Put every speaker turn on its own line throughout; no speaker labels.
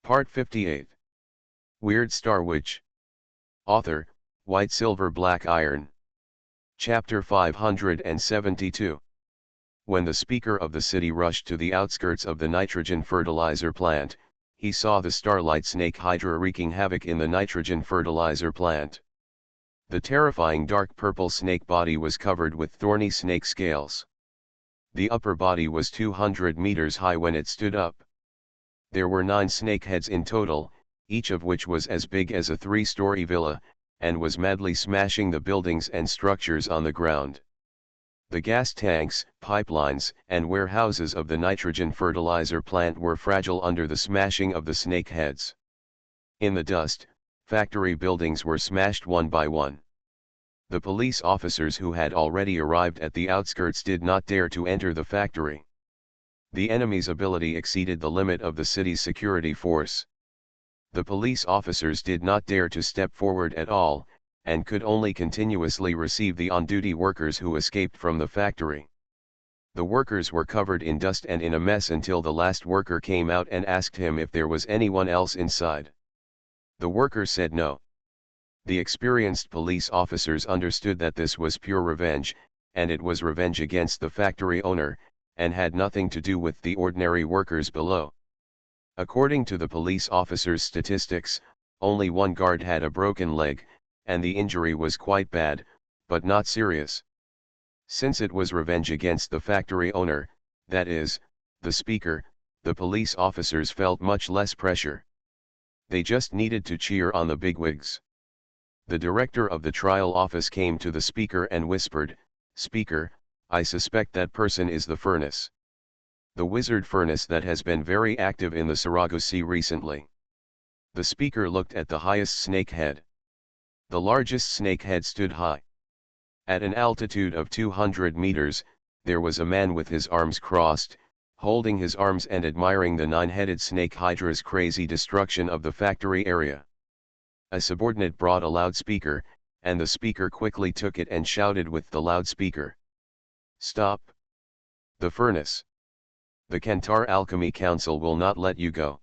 Part 58. Weird Star Witch. Author, White Silver Black Iron. Chapter 572. When the speaker of the city rushed to the outskirts of the nitrogen fertilizer plant, he saw the starlight snake hydra wreaking havoc in the nitrogen fertilizer plant. The terrifying dark purple snake body was covered with thorny snake scales. The upper body was 200 meters high when it stood up. There were 9 snake heads in total, each of which was as big as a 3-story villa, and was madly smashing the buildings and structures on the ground. The gas tanks, pipelines, and warehouses of the nitrogen fertilizer plant were fragile under the smashing of the snake heads. In the dust, factory buildings were smashed one by one. The police officers who had already arrived at the outskirts did not dare to enter the factory. The enemy's ability exceeded the limit of the city's security force. The police officers did not dare to step forward at all, and could only continuously receive the on-duty workers who escaped from the factory. The workers were covered in dust and in a mess until the last worker came out and asked him if there was anyone else inside. The worker said no. The experienced police officers understood that this was pure revenge, and it was revenge against the factory owner, and had nothing to do with the ordinary workers below. According to the police officers' statistics, only one guard had a broken leg, and the injury was quite bad, but not serious. Since it was revenge against the factory owner, that is, the speaker, the police officers felt much less pressure. They just needed to cheer on the bigwigs. The director of the trial office came to the speaker and whispered, "Speaker, I suspect that person is the furnace. The wizard furnace that has been very active in the Sarago Sea recently." The speaker looked at the highest snake head. The largest snake head stood high. At an altitude of 200 meters, there was a man with his arms crossed, holding his arms and admiring the 9-headed snake hydra's crazy destruction of the factory area. A subordinate brought a loudspeaker, and the speaker quickly took it and shouted with the loudspeaker, "Stop! The furnace! The Kantar Alchemy Council will not let you go."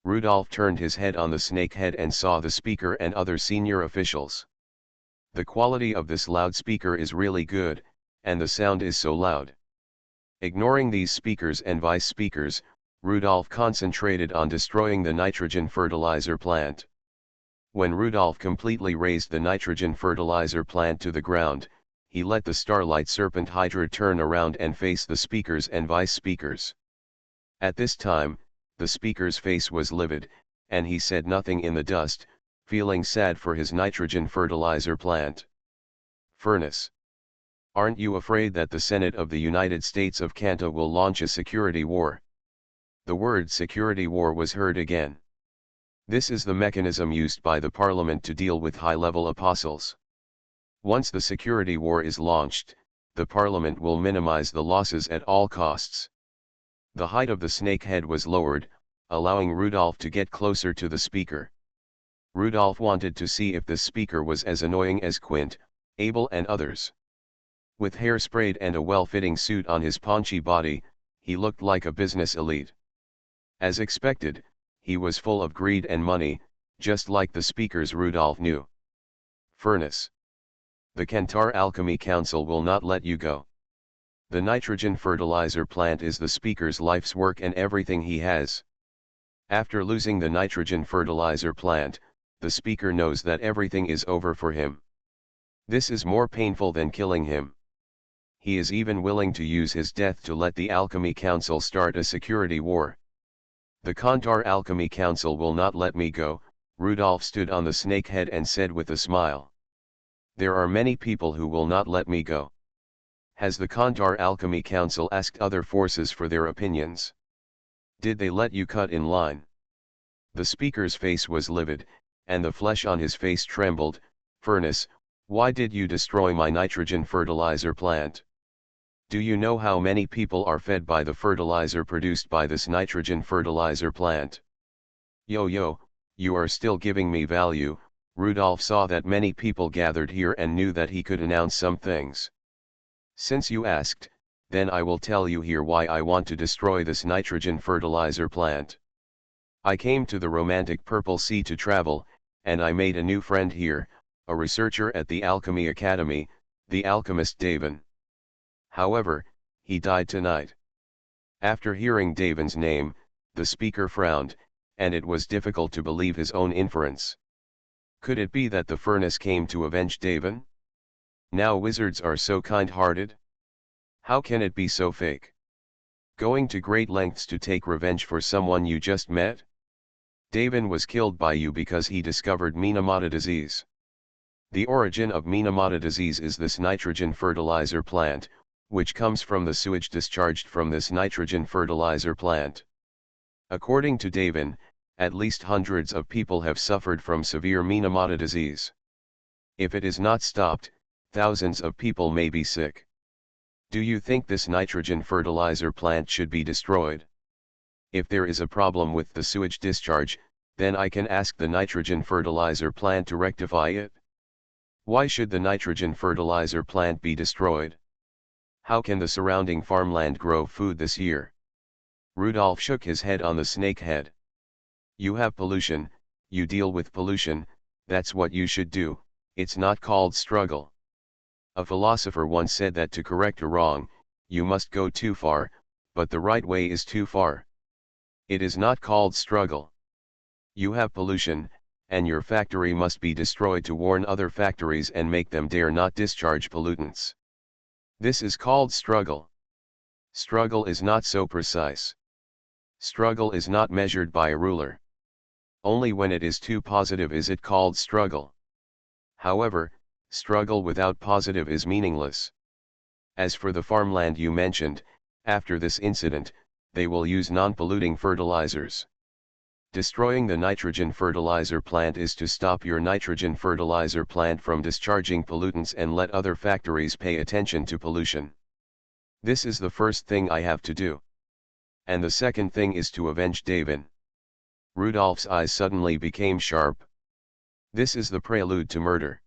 Rudolph turned his head on the snake head and saw the speaker and other senior officials. The quality of this loudspeaker is really good, and the sound is so loud. Ignoring these speakers and vice speakers, Rudolph concentrated on destroying the nitrogen fertilizer plant. When Rudolph completely razed the nitrogen fertilizer plant to the ground, he let the Starlight Serpent Hydra turn around and face the speakers and vice speakers. At this time, the speaker's face was livid, and he said nothing in the dust, feeling sad for his nitrogen fertilizer plant. "Furnace. Aren't you afraid that the Senate of the United States of Kanta will launch a security war?" The word security war was heard again. This is the mechanism used by the parliament to deal with high-level apostles. Once the security war is launched, the parliament will minimize the losses at all costs. The height of the snake head was lowered, allowing Rudolph to get closer to the speaker. Rudolph wanted to see if the speaker was as annoying as Quint, Abel and others. With hair sprayed and a well-fitting suit on his paunchy body, he looked like a business elite. As expected, he was full of greed and money, just like the speakers Rudolph knew. "Furnace. The Kantar Alchemy Council will not let you go. The nitrogen fertilizer plant is the speaker's life's work and everything he has. After losing the nitrogen fertilizer plant, the speaker knows that everything is over for him. This is more painful than killing him. He is even willing to use his death to let the Alchemy Council start a security war. The Kantar Alchemy Council will not let me go." Rudolph stood on the snake head and said with a smile, "There are many people who will not let me go. Has the Kantar Alchemy Council asked other forces for their opinions? Did they let you cut in line?" The speaker's face was livid, and the flesh on his face trembled. "Furnace, why did you destroy my nitrogen fertilizer plant? Do you know how many people are fed by the fertilizer produced by this nitrogen fertilizer plant?" Yo, you are still giving me value." Rudolph saw that many people gathered here and knew that he could announce some things. "Since you asked, then I will tell you here why I want to destroy this nitrogen fertilizer plant. I came to the romantic Purple Sea to travel, and I made a new friend here, a researcher at the Alchemy Academy, the alchemist Davin. However, he died tonight. After hearing Davin's name, the speaker frowned, and it was difficult to believe his own inference. Could it be that the furnace came to avenge Davin? Now wizards are so kind-hearted? How can it be so fake? Going to great lengths to take revenge for someone you just met? Davin was killed by you because he discovered Minamata disease. The origin of Minamata disease is this nitrogen fertilizer plant, which comes from the sewage discharged from this nitrogen fertilizer plant. According to Davin, at least hundreds of people have suffered from severe Minamata disease. If it is not stopped, thousands of people may be sick. Do you think this nitrogen fertilizer plant should be destroyed? If there is a problem with the sewage discharge, then I can ask the nitrogen fertilizer plant to rectify it. Why should the nitrogen fertilizer plant be destroyed? How can the surrounding farmland grow food this year? Rudolph shook his head on the snake head. You have pollution, you deal with pollution, that's what you should do, it's not called struggle. A philosopher once said that to correct a wrong, you must go too far, but the right way is too far. It is not called struggle. You have pollution, and your factory must be destroyed to warn other factories and make them dare not discharge pollutants. This is called struggle. Struggle is not so precise. Struggle is not measured by a ruler. Only when it is too positive is it called struggle. However, struggle without positive is meaningless. As for the farmland you mentioned, after this incident, they will use non-polluting fertilizers. Destroying the nitrogen fertilizer plant is to stop your nitrogen fertilizer plant from discharging pollutants and let other factories pay attention to pollution. This is the first thing I have to do. And the second thing is to avenge Davin. Rudolph's eyes suddenly became sharp. This is the prelude to murder.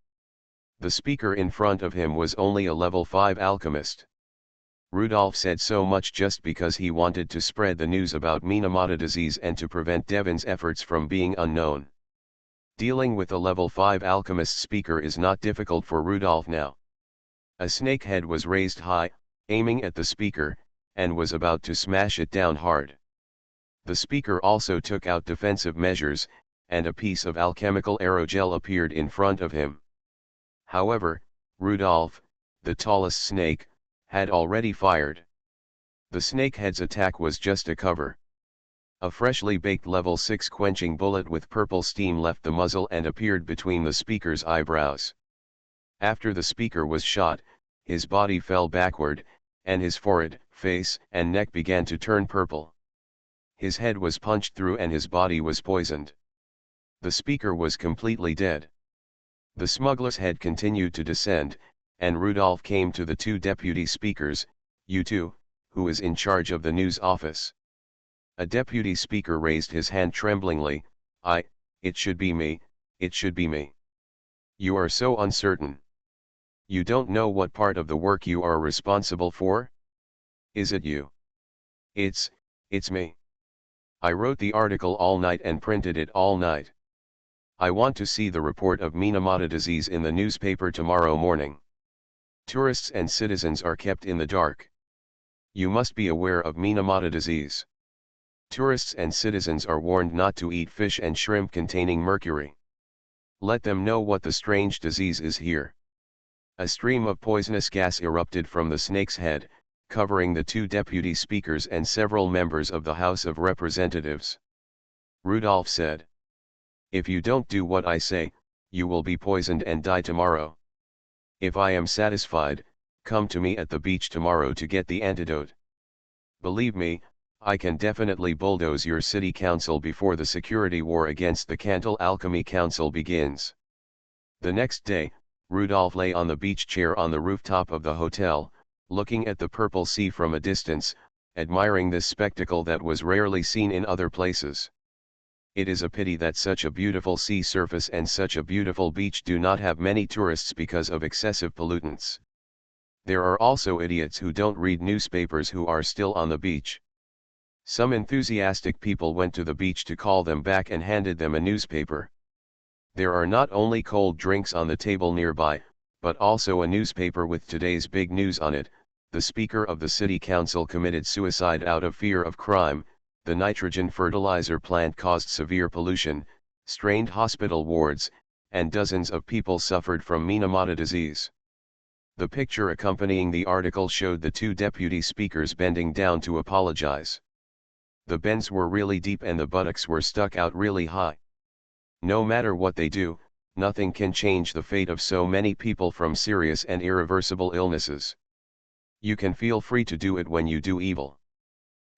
The speaker in front of him was only a level 5 alchemist. Rudolph said so much just because he wanted to spread the news about Minamata disease and to prevent Davin's efforts from being unknown. Dealing with a level 5 alchemist speaker is not difficult for Rudolph now. A snake head was raised high, aiming at the speaker, and was about to smash it down hard. The speaker also took out defensive measures, and a piece of alchemical aerogel appeared in front of him. However, Rudolph, the tallest snake, had already fired. The snakehead's attack was just a cover. A freshly baked level 6 quenching bullet with purple steam left the muzzle and appeared between the speaker's eyebrows. After the speaker was shot, his body fell backward, and his forehead, face, and neck began to turn purple. His head was punched through and his body was poisoned. The speaker was completely dead. The smuggler's head continued to descend, and Rudolph came to the two deputy speakers, you two, who is in charge of the news office. A deputy speaker raised his hand tremblingly, it should be me, it should be me. You are so uncertain. You don't know what part of the work you are responsible for? Is it you? It's me. I wrote the article all night and printed it all night. I want to see the report of Minamata disease in the newspaper tomorrow morning. Tourists and citizens are kept in the dark. You must be aware of Minamata disease. Tourists and citizens are warned not to eat fish and shrimp containing mercury. Let them know what the strange disease is here. A stream of poisonous gas erupted from the snake's head, covering the two deputy speakers and several members of the House of Representatives. Rudolph said, "If you don't do what I say, you will be poisoned and die tomorrow. If I am satisfied, come to me at the beach tomorrow to get the antidote. Believe me, I can definitely bulldoze your city council before the security war against the Cantal Alchemy Council begins." The next day, Rudolph lay on the beach chair on the rooftop of the hotel, looking at the purple sea from a distance, admiring this spectacle that was rarely seen in other places. It is a pity that such a beautiful sea surface and such a beautiful beach do not have many tourists because of excessive pollutants. There are also idiots who don't read newspapers who are still on the beach. Some enthusiastic people went to the beach to call them back and handed them a newspaper. There are not only cold drinks on the table nearby, but also a newspaper with today's big news on it. The Speaker of the City Council committed suicide out of fear of crime, the nitrogen fertilizer plant caused severe pollution, strained hospital wards, and dozens of people suffered from Minamata disease. The picture accompanying the article showed the two deputy speakers bending down to apologize. The bends were really deep and the buttocks were stuck out really high. No matter what they do, nothing can change the fate of so many people from serious and irreversible illnesses. You can feel free to do it when you do evil.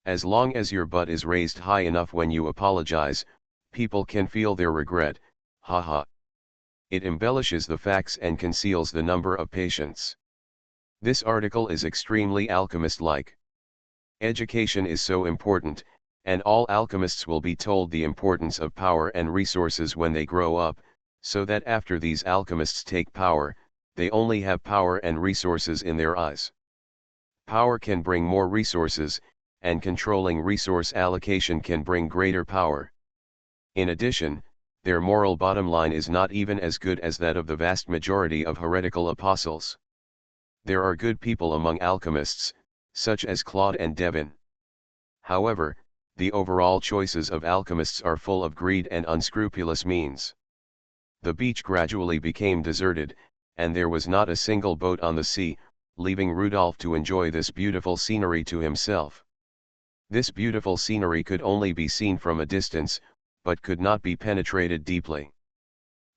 As long as your butt is raised high enough when you apologize, people can feel their regret, haha. It embellishes the facts and conceals the number of patients. This article is extremely alchemist-like. Education is so important, and all alchemists will be told the importance of power and resources when they grow up, so that after these alchemists take power, they only have power and resources in their eyes. Power can bring more resources, and controlling resource allocation can bring greater power. In addition, their moral bottom line is not even as good as that of the vast majority of heretical apostles. There are good people among alchemists, such as Claude and Devin. However, the overall choices of alchemists are full of greed and unscrupulous means. The beach gradually became deserted, and there was not a single boat on the sea, leaving Rudolph to enjoy this beautiful scenery to himself. This beautiful scenery could only be seen from a distance, but could not be penetrated deeply.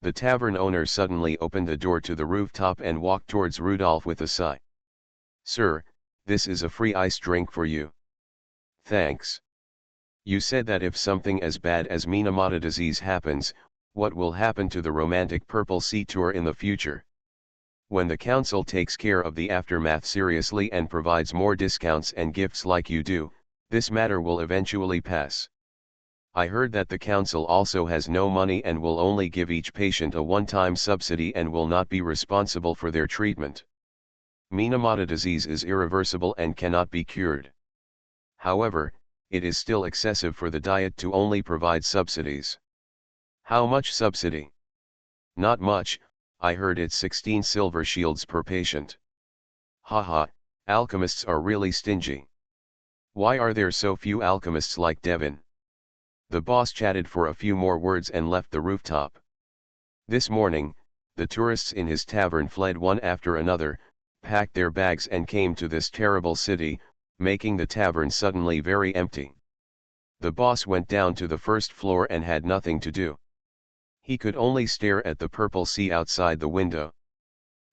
The tavern owner suddenly opened the door to the rooftop and walked towards Rudolph with a sigh. "Sir, this is a free ice drink for you." "Thanks. You said that if something as bad as Minamata disease happens, what will happen to the romantic Purple Sea Tour in the future? When the council takes care of the aftermath seriously and provides more discounts and gifts like you do, this matter will eventually pass. I heard that the council also has no money and will only give each patient a one-time subsidy and will not be responsible for their treatment. Minamata disease is irreversible and cannot be cured. However, it is still excessive for the diet to only provide subsidies." "How much subsidy?" "Not much, I heard it's 16 silver shields per patient." "Haha, alchemists are really stingy. Why are there so few alchemists like Devin?" The boss chatted for a few more words and left the rooftop. This morning, the tourists in his tavern fled one after another, packed their bags and came to this terrible city, making the tavern suddenly very empty. The boss went down to the first floor and had nothing to do. He could only stare at the purple sea outside the window.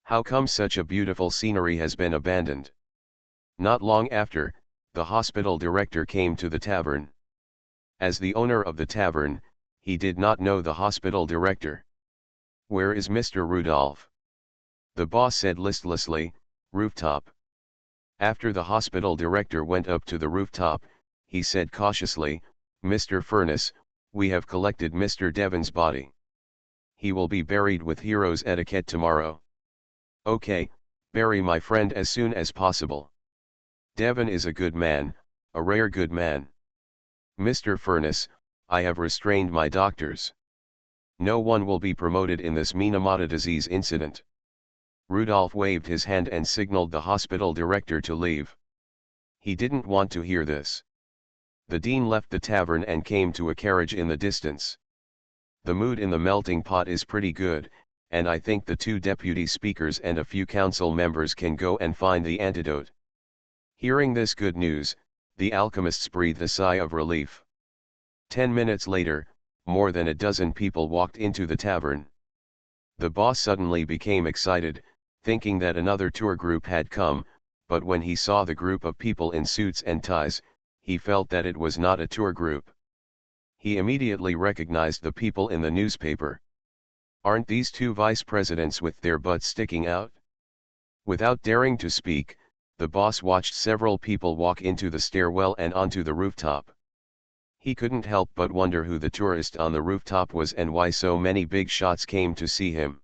How come such a beautiful scenery has been abandoned? Not long after, the hospital director came to the tavern. As the owner of the tavern, he did not know the hospital director. "Where is Mr. Rudolph?" The boss said listlessly, "Rooftop." After the hospital director went up to the rooftop, he said cautiously, "Mr. Furness, we have collected Mr. Devin's body. He will be buried with hero's etiquette tomorrow." "Okay, bury my friend as soon as possible. Devin is a good man, a rare good man." "Mr. Furness, I have restrained my doctors. No one will be promoted in this Minamata disease incident." Rudolph waved his hand and signaled the hospital director to leave. He didn't want to hear this. The dean left the tavern and came to a carriage in the distance. "The mood in the melting pot is pretty good, and I think the two deputy speakers and a few council members can go and find the antidote." Hearing this good news, the alchemists breathed a sigh of relief. 10 minutes later, more than a dozen people walked into the tavern. The boss suddenly became excited, thinking that another tour group had come, but when he saw the group of people in suits and ties, he felt that it was not a tour group. He immediately recognized the people in the newspaper. "Aren't these two vice presidents with their butts sticking out?" Without daring to speak, the boss watched several people walk into the stairwell and onto the rooftop. He couldn't help but wonder who the tourist on the rooftop was and why so many big shots came to see him.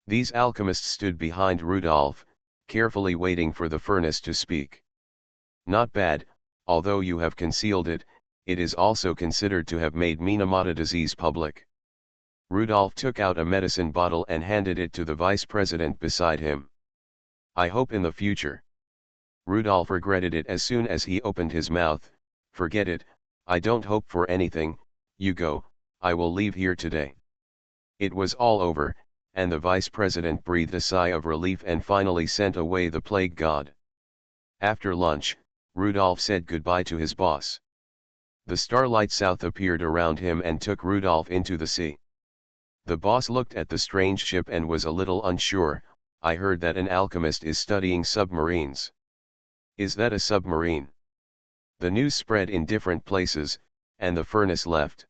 These alchemists stood behind Rudolph, carefully waiting for the furnace to speak. "Not bad, although you have concealed it, it is also considered to have made Minamata disease public. Rudolph took out a medicine bottle and handed it to the vice president beside him. I hope in the future. Rudolph regretted it as soon as he opened his mouth. Forget it, I don't hope for anything, you go, I will leave here today. It was all over, and the vice president breathed a sigh of relief and finally sent away the plague god. After lunch, Rudolph said goodbye to his boss. The starlight south appeared around him and took Rudolph into the sea. The boss looked at the strange ship and was a little unsure. I heard that an alchemist is studying submarines. Is that a submarine? The news spread in different places, and the furnace left.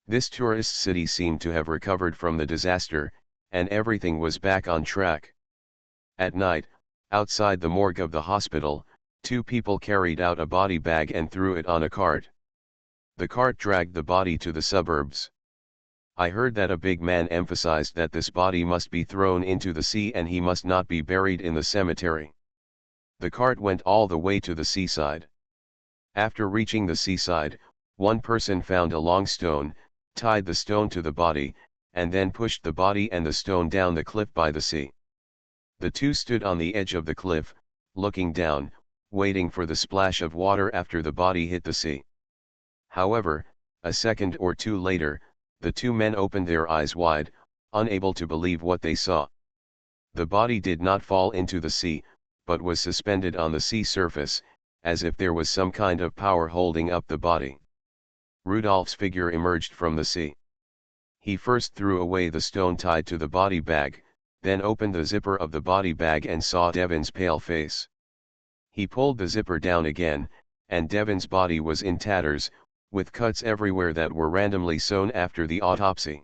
This tourist city seemed to have recovered from the disaster, and everything was back on track. At night, outside the morgue of the hospital, 2 people carried out a body bag and threw it on a cart. The cart dragged the body to the suburbs. I heard that a big man emphasized that this body must be thrown into the sea and he must not be buried in the cemetery. The cart went all the way to the seaside. After reaching the seaside, one person found a long stone, tied the stone to the body, and then pushed the body and the stone down the cliff by the sea. The 2 stood on the edge of the cliff, looking down, waiting for the splash of water after the body hit the sea. However, a second or 2 later, the 2 men opened their eyes wide, unable to believe what they saw. The body did not fall into the sea, but was suspended on the sea surface, as if there was some kind of power holding up the body. Rudolph's figure emerged from the sea. He first threw away the stone tied to the body bag, then opened the zipper of the body bag and saw Devin's pale face. He pulled the zipper down again, and Devin's body was in tatters, with cuts everywhere that were randomly sewn after the autopsy.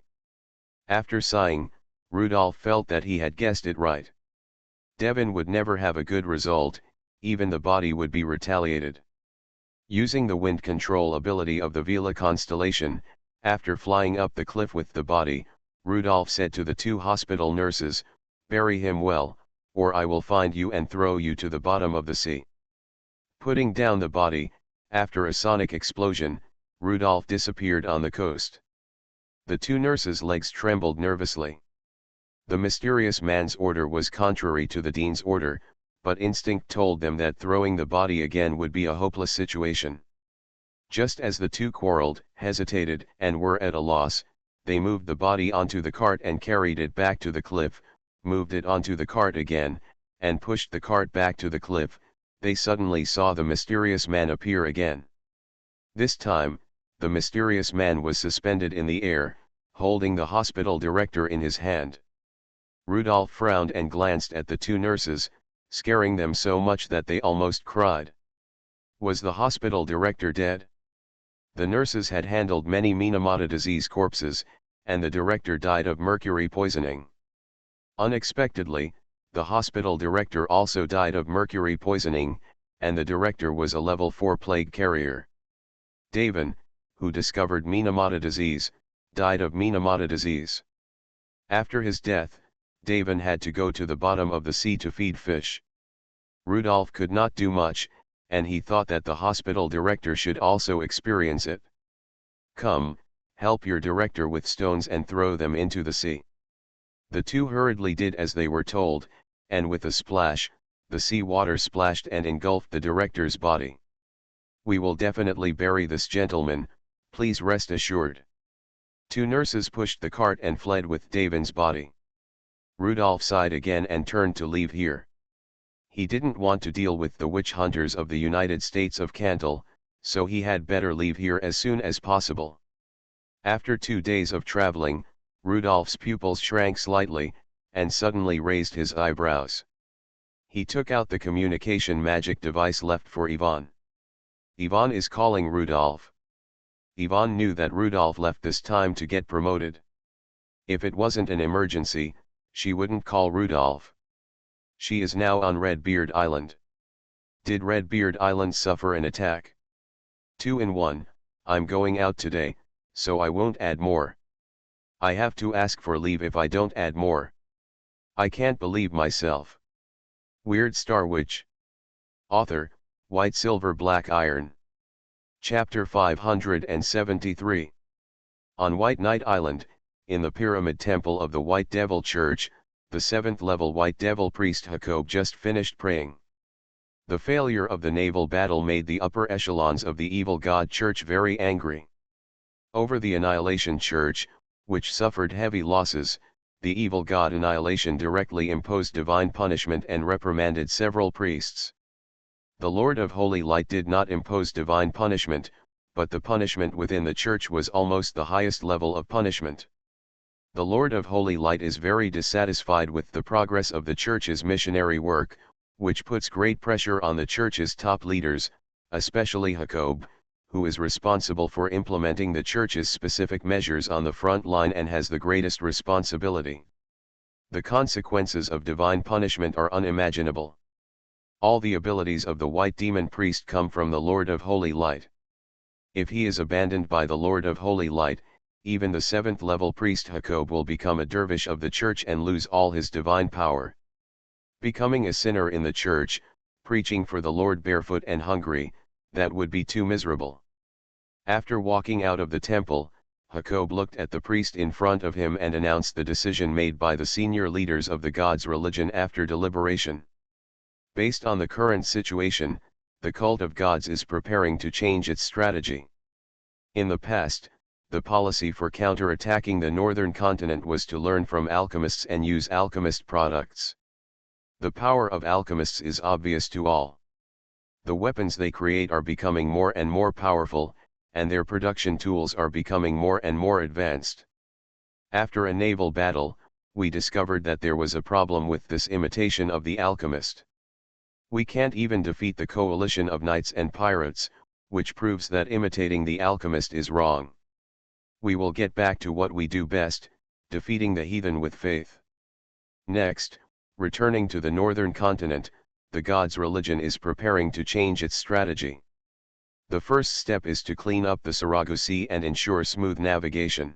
After sighing, Rudolph felt that he had guessed it right. Devin would never have a good result, even the body would be retaliated. Using the wind control ability of the Vela constellation, after flying up the cliff with the body, Rudolph said to the 2 hospital nurses, "Bury him well, or I will find you and throw you to the bottom of the sea." Putting down the body, after a sonic explosion, Rudolph disappeared on the coast. The 2 nurses' legs trembled nervously. The mysterious man's order was contrary to the dean's order, but instinct told them that throwing the body again would be a hopeless situation. Just as the 2 quarreled, hesitated, and were at a loss, they moved the body onto the cart and carried it back to the cliff, moved it onto the cart again, and pushed the cart back to the cliff. They suddenly saw the mysterious man appear again. This time, the mysterious man was suspended in the air, holding the hospital director in his hand. Rudolph frowned and glanced at the 2 nurses, scaring them so much that they almost cried. Was the hospital director dead? The nurses had handled many Minamata disease corpses, and the director died of mercury poisoning. Unexpectedly, the hospital director also died of mercury poisoning, and the director was a level 4 plague carrier. Davin, who discovered Minamata disease, died of Minamata disease. After his death, Davin had to go to the bottom of the sea to feed fish. Rudolph could not do much, and he thought that the hospital director should also experience it. "Come, help your director with stones and throw them into the sea." The 2 hurriedly did as they were told, and with a splash, the sea water splashed and engulfed the director's body. "We will definitely bury this gentleman, please rest assured." 2 nurses pushed the cart and fled with Davin's body. Rudolph sighed again and turned to leave here. He didn't want to deal with the witch hunters of the United States of Cantal, so he had better leave here as soon as possible. After 2 days of traveling, Rudolph's pupils shrank slightly, and suddenly raised his eyebrows. He took out the communication magic device left for Ivan. Ivan is calling Rudolph. Ivan knew that Rudolph left this time to get promoted. If it wasn't an emergency, she wouldn't call Rudolph. She is now on Redbeard Island. Did Redbeard Island suffer an attack? 2 in 1, I'm going out today, so I won't add more. I have to ask for leave if I don't add more. I can't believe myself. Weird Star Witch. Author, White Silver Black Iron. Chapter 573. On White Knight Island, in the Pyramid Temple of the White Devil Church, the 7th-level White Devil priest Jacob just finished praying. The failure of the naval battle made the upper echelons of the Evil God Church very angry. Over the Annihilation Church, which suffered heavy losses, the Evil God Annihilation directly imposed divine punishment and reprimanded several priests. The Lord of Holy Light did not impose divine punishment, but the punishment within the church was almost the highest level of punishment. The Lord of Holy Light is very dissatisfied with the progress of the church's missionary work, which puts great pressure on the church's top leaders, especially Jacob, who is responsible for implementing the church's specific measures on the front line and has the greatest responsibility. The consequences of divine punishment are unimaginable. All the abilities of the white demon priest come from the Lord of Holy Light. If he is abandoned by the Lord of Holy Light, even the 7th-level priest Jacob will become a dervish of the church and lose all his divine power. Becoming a sinner in the church, preaching for the Lord barefoot and hungry, that would be too miserable. After walking out of the temple, Jacob looked at the priest in front of him and announced the decision made by the senior leaders of the God's religion after deliberation. Based on the current situation, the cult of gods is preparing to change its strategy. In the past, the policy for counter-attacking the northern continent was to learn from alchemists and use alchemist products. The power of alchemists is obvious to all. The weapons they create are becoming more and more powerful, and their production tools are becoming more and more advanced. After a naval battle, we discovered that there was a problem with this imitation of the alchemist. We can't even defeat the coalition of knights and pirates, which proves that imitating the alchemist is wrong. We will get back to what we do best, defeating the heathen with faith. Next, returning to the northern continent, the God's religion is preparing to change its strategy. The first step is to clean up the Saragosse and ensure smooth navigation.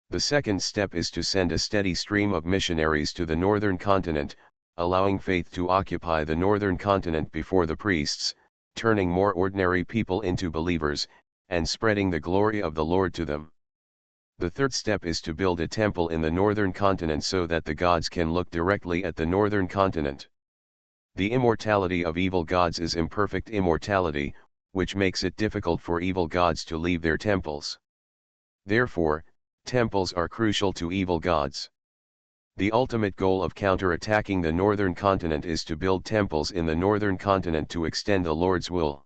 The second step is to send a steady stream of missionaries to the northern continent, allowing faith to occupy the northern continent before the priests, turning more ordinary people into believers, and spreading the glory of the Lord to them. The third step is to build a temple in the northern continent so that the gods can look directly at the northern continent. The immortality of evil gods is imperfect immortality, which makes it difficult for evil gods to leave their temples. Therefore, temples are crucial to evil gods. The ultimate goal of counter-attacking the northern continent is to build temples in the northern continent to extend the Lord's will.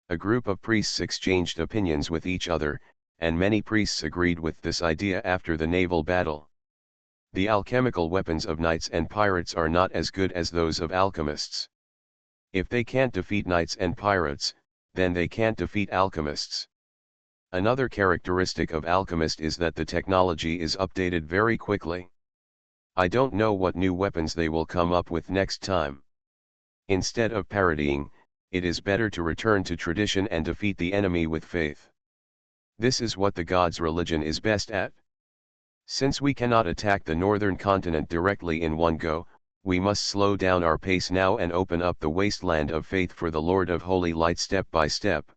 A group of priests exchanged opinions with each other, and many priests agreed with this idea after the naval battle. The alchemical weapons of knights and pirates are not as good as those of alchemists. If they can't defeat knights and pirates, then they can't defeat alchemists. Another characteristic of alchemist is that the technology is updated very quickly. I don't know what new weapons they will come up with next time. Instead of parodying, it is better to return to tradition and defeat the enemy with faith. This is what the God's religion is best at. Since we cannot attack the northern continent directly in one go, we must slow down our pace now and open up the wasteland of faith for the Lord of Holy Light step by step.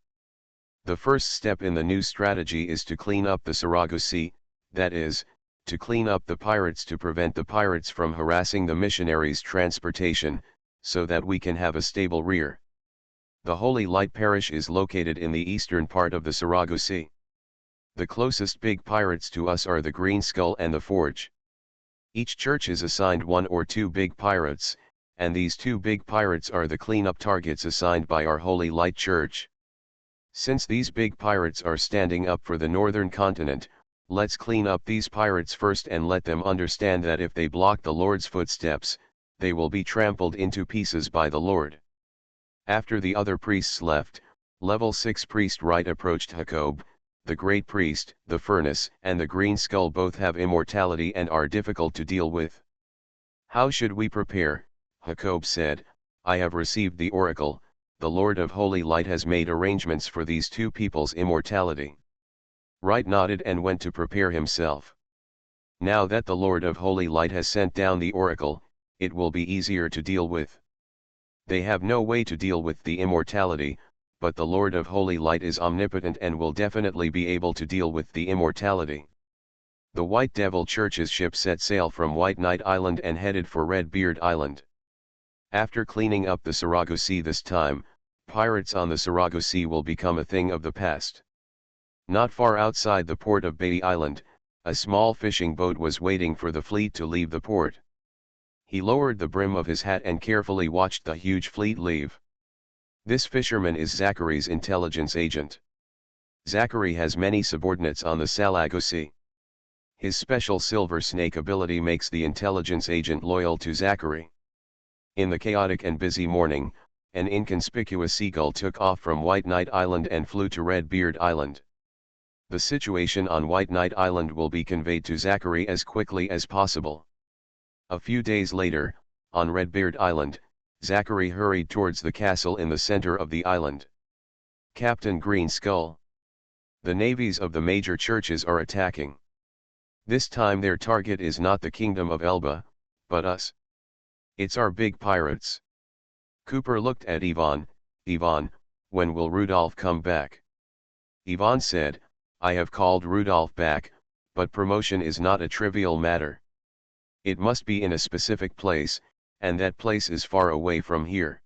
The first step in the new strategy is to clean up the Saragosse, that is, to clean up the pirates to prevent the pirates from harassing the missionaries' transportation, so that we can have a stable rear. The Holy Light Parish is located in the eastern part of the Saragosse. The closest big pirates to us are the Green Skull and the Forge. Each church is assigned 1 or 2 big pirates, and these 2 big pirates are the cleanup targets assigned by our Holy Light Church. Since these big pirates are standing up for the northern continent, let's clean up these pirates first and let them understand that if they block the Lord's footsteps, they will be trampled into pieces by the Lord. After the other priests left, level 6 priest right approached Jacob. The great priest, the furnace, and the green skull both have immortality and are difficult to deal with. How should we prepare? Jacob said, I have received the oracle, the Lord of Holy Light has made arrangements for these 2 people's immortality. Right nodded and went to prepare himself. Now that the Lord of Holy Light has sent down the oracle, it will be easier to deal with. They have no way to deal with the immortality, but the Lord of Holy Light is omnipotent and will definitely be able to deal with the immortality. The White Devil Church's ship set sail from White Knight Island and headed for Red Beard Island. After cleaning up the Sarago Sea this time, pirates on the Sarago Sea will become a thing of the past. Not far outside the port of Bay Island, a small fishing boat was waiting for the fleet to leave the port. He lowered the brim of his hat and carefully watched the huge fleet leave. This fisherman is Zachary's intelligence agent. Zachary has many subordinates on the Sarago Sea. His special Silver Snake ability makes the intelligence agent loyal to Zachary. In the chaotic and busy morning, an inconspicuous seagull took off from White Knight Island and flew to Red Beard Island. The situation on White Knight Island will be conveyed to Zachary as quickly as possible. A few days later, on Red Beard Island, Zachary hurried towards the castle in the center of the island. Captain Green Skull. The navies of the major churches are attacking. This time their target is not the Kingdom of Elba, but us. It's our big pirates. Cooper looked at Yvonne. Yvonne, when will Rudolph come back? Yvonne said, I have called Rudolph back, but promotion is not a trivial matter. It must be in a specific place, and that place is far away from here.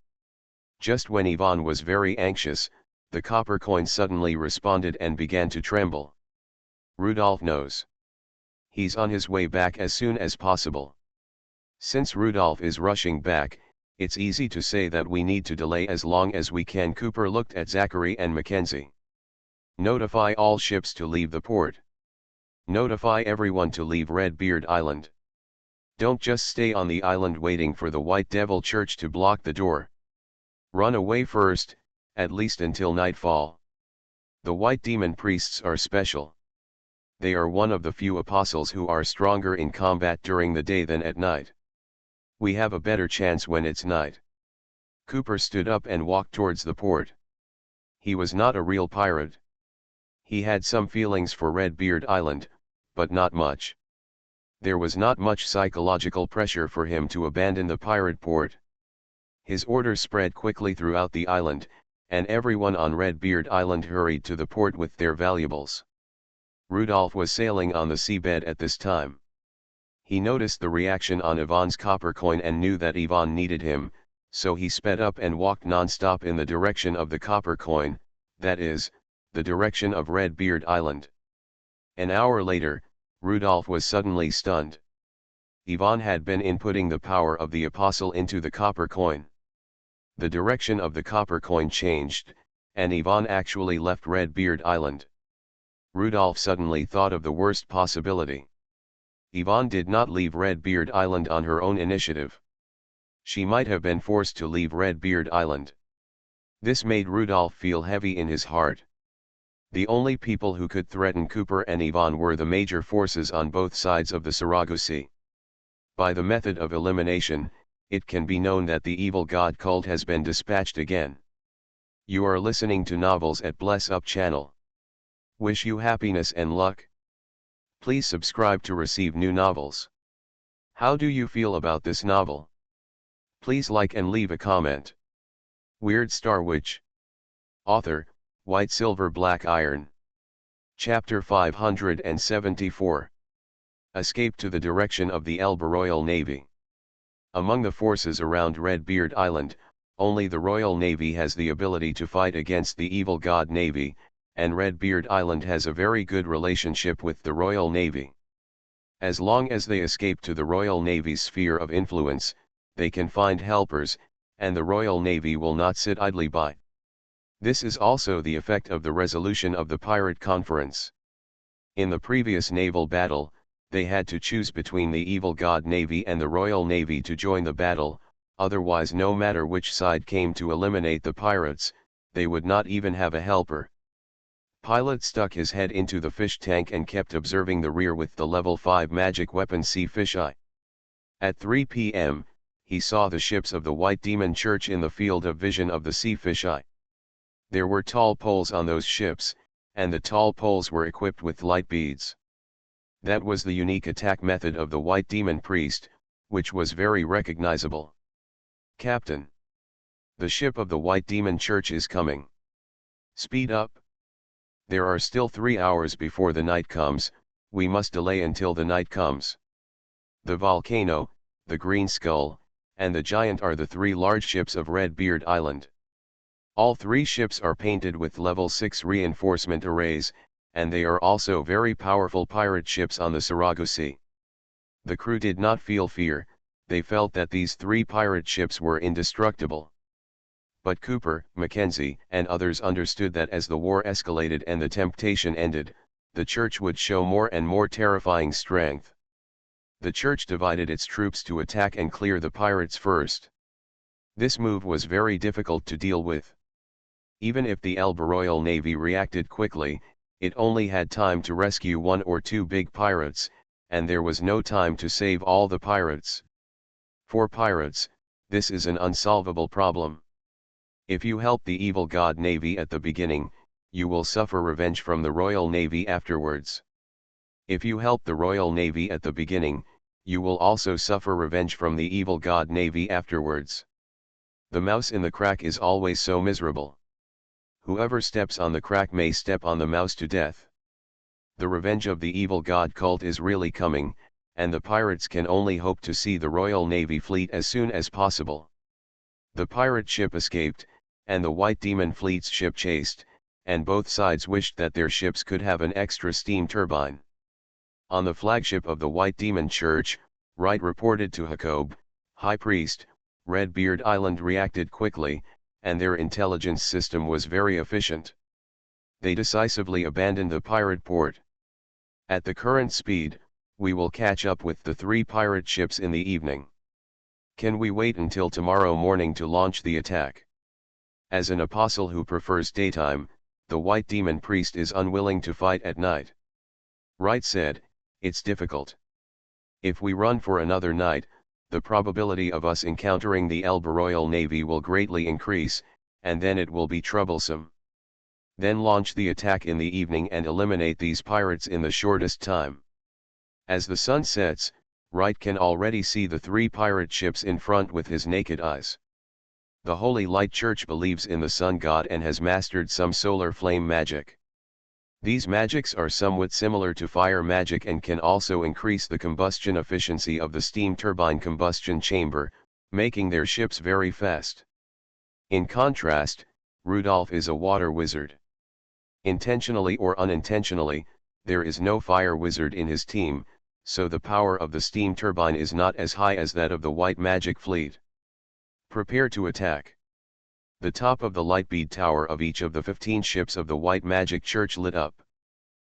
Just when Yvonne was very anxious, the copper coin suddenly responded and began to tremble. Rudolph knows. He's on his way back as soon as possible. Since Rudolph is rushing back, it's easy to say that we need to delay as long as we can. Cooper looked at Zachary and Mackenzie. Notify all ships to leave the port. Notify everyone to leave Red Beard Island. Don't just stay on the island waiting for the White Devil Church to block the door. Run away first, at least until nightfall. The White Demon Priests are special. They are one of the few apostles who are stronger in combat during the day than at night. We have a better chance when it's night. Cooper stood up and walked towards the port. He was not a real pirate. He had some feelings for Red Beard Island, but not much. There was not much psychological pressure for him to abandon the pirate port. His orders spread quickly throughout the island, and everyone on Red Beard Island hurried to the port with their valuables. Rudolph was sailing on the seabed at this time. He noticed the reaction on Yvonne's copper coin and knew that Yvonne needed him, so he sped up and walked non-stop in the direction of the copper coin, that is, the direction of Red Beard Island. An hour later, Rudolph was suddenly stunned. Yvonne had been inputting the power of the apostle into the copper coin. The direction of the copper coin changed, and Yvonne actually left Red Beard Island. Rudolph suddenly thought of the worst possibility. Yvonne did not leave Red Beard Island on her own initiative. She might have been forced to leave Red Beard Island. This made Rudolph feel heavy in his heart. The only people who could threaten Cooper and Yvonne were the major forces on both sides of the Sarago Sea. By the method of elimination, it can be known that the evil god cult has been dispatched again. You are listening to Novels at Bless Up channel. Wish you happiness and luck. Please subscribe to receive new novels. How do you feel about this novel? Please like and leave a comment. Weird Star Witch. Author, White Silver Black Iron. Chapter 574. Escape to the direction of the Elba Royal Navy. Among the forces around Red Beard Island, only the Royal Navy has the ability to fight against the evil god Navy, and Red Beard Island has a very good relationship with the Royal Navy. As long as they escape to the Royal Navy's sphere of influence, they can find helpers, and the Royal Navy will not sit idly by. This is also the effect of the resolution of the Pirate Conference. In the previous naval battle, they had to choose between the evil god Navy and the Royal Navy to join the battle, otherwise no matter which side came to eliminate the pirates, they would not even have a helper. Pilot stuck his head into the fish tank and kept observing the rear with the level 5 magic weapon Sea Fish Eye. At 3 p.m., he saw the ships of the White Demon Church in the field of vision of the Sea Fish Eye. There were tall poles on those ships, and the tall poles were equipped with light beads. That was the unique attack method of the White Demon Priest, which was very recognizable. Captain. The ship of the White Demon Church is coming. Speed up. There are still 3 hours before the night comes, we must delay until the night comes. The volcano, the green skull, and the giant are the 3 large ships of Redbeard Island. All 3 ships are painted with level 6 reinforcement arrays, and they are also very powerful pirate ships on the Sarago Sea. The crew did not feel fear, they felt that these 3 pirate ships were indestructible. But Cooper, Mackenzie, and others understood that as the war escalated and the temptation ended, the church would show more and more terrifying strength. The church divided its troops to attack and clear the pirates first. This move was very difficult to deal with. Even if the Elba Royal Navy reacted quickly, it only had time to rescue 1 or 2 big pirates, and there was no time to save all the pirates. For pirates, this is an unsolvable problem. If you help the evil god Navy at the beginning, you will suffer revenge from the Royal Navy afterwards. If you help the Royal Navy at the beginning, you will also suffer revenge from the evil god Navy afterwards. The mouse in the crack is always so miserable. Whoever steps on the crack may step on the mouse to death. The revenge of the evil god cult is really coming, and the pirates can only hope to see the Royal Navy fleet as soon as possible. The pirate ship escaped, and the White Demon Fleet's ship chased, and both sides wished that their ships could have an extra steam turbine. On the flagship of the White Demon Church, Wright reported to Jacob, High Priest, Redbeard Island reacted quickly, and their intelligence system was very efficient. They decisively abandoned the pirate port. At the current speed, we will catch up with the 3 pirate ships in the evening. Can we wait until tomorrow morning to launch the attack? As an apostle who prefers daytime, the White Demon Priest is unwilling to fight at night. Wright said, it's difficult. If we run for another night, the probability of us encountering the Elba Royal Navy will greatly increase, and then it will be troublesome. Then launch the attack in the evening and eliminate these pirates in the shortest time. As the sun sets, Wright can already see the 3 pirate ships in front with his naked eyes. The Holy Light Church believes in the sun god and has mastered some solar flame magic. These magics are somewhat similar to fire magic and can also increase the combustion efficiency of the steam turbine combustion chamber, making their ships very fast. In contrast, Rudolph is a water wizard. Intentionally or unintentionally, there is no fire wizard in his team, so the power of the steam turbine is not as high as that of the White Magic Fleet. Prepare to attack. The top of the light bead tower of each of the 15 ships of the White Magic Church lit up.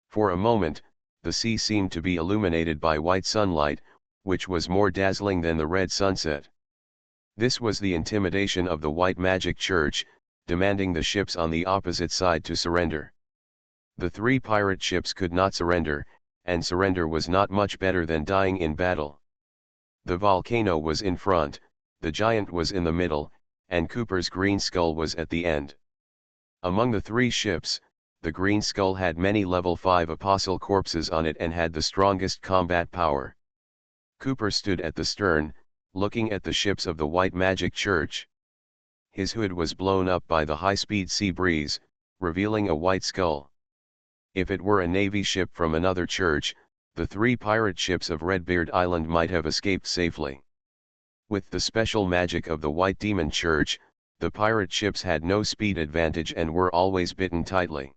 For a moment, the sea seemed to be illuminated by white sunlight, which was more dazzling than the red sunset. This was the intimidation of the White Magic Church, demanding the ships on the opposite side to surrender. The 3 pirate ships could not surrender, and surrender was not much better than dying in battle. The volcano was in front, the giant was in the middle, and Cooper's green skull was at the end. Among the 3 ships, the green skull had many level 5 apostle corpses on it and had the strongest combat power. Cooper stood at the stern, looking at the ships of the White Magic Church. His hood was blown up by the high-speed sea breeze, revealing a white skull. If it were a navy ship from another church, the 3 pirate ships of Redbeard Island might have escaped safely. With the special magic of the White Demon Church, the pirate ships had no speed advantage and were always bitten tightly.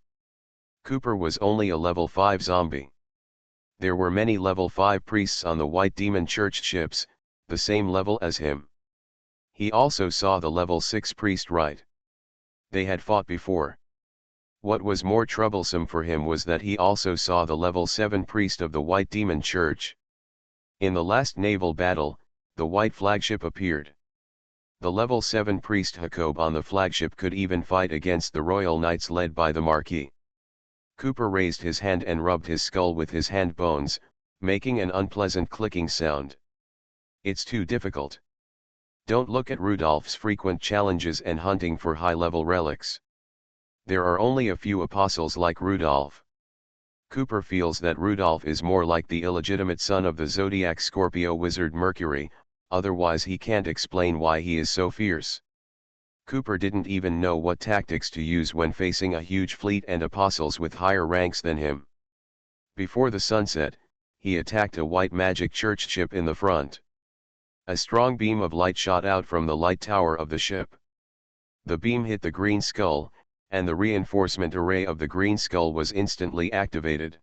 Cooper was only a level 5 zombie. There were many level 5 priests on the White Demon Church ships, the same level as him. He also saw the level 6 priest Wright. They had fought before. What was more troublesome for him was that he also saw the level 7 priest of the White Demon Church. In the last naval battle, the white flagship appeared. The level 7 priest Jacob on the flagship could even fight against the Royal Knights led by the Marquis. Cooper raised his hand and rubbed his skull with his hand bones, making an unpleasant clicking sound. It's too difficult. Don't look at Rudolph's frequent challenges and hunting for high-level relics. There are only a few apostles like Rudolph. Cooper feels that Rudolph is more like the illegitimate son of the zodiac Scorpio wizard Mercury, otherwise he can't explain why he is so fierce. Cooper didn't even know what tactics to use when facing a huge fleet and apostles with higher ranks than him. Before the sunset, he attacked a white magic church ship in the front. A strong beam of light shot out from the light tower of the ship. The beam hit the green skull, and the reinforcement array of the green skull was instantly activated.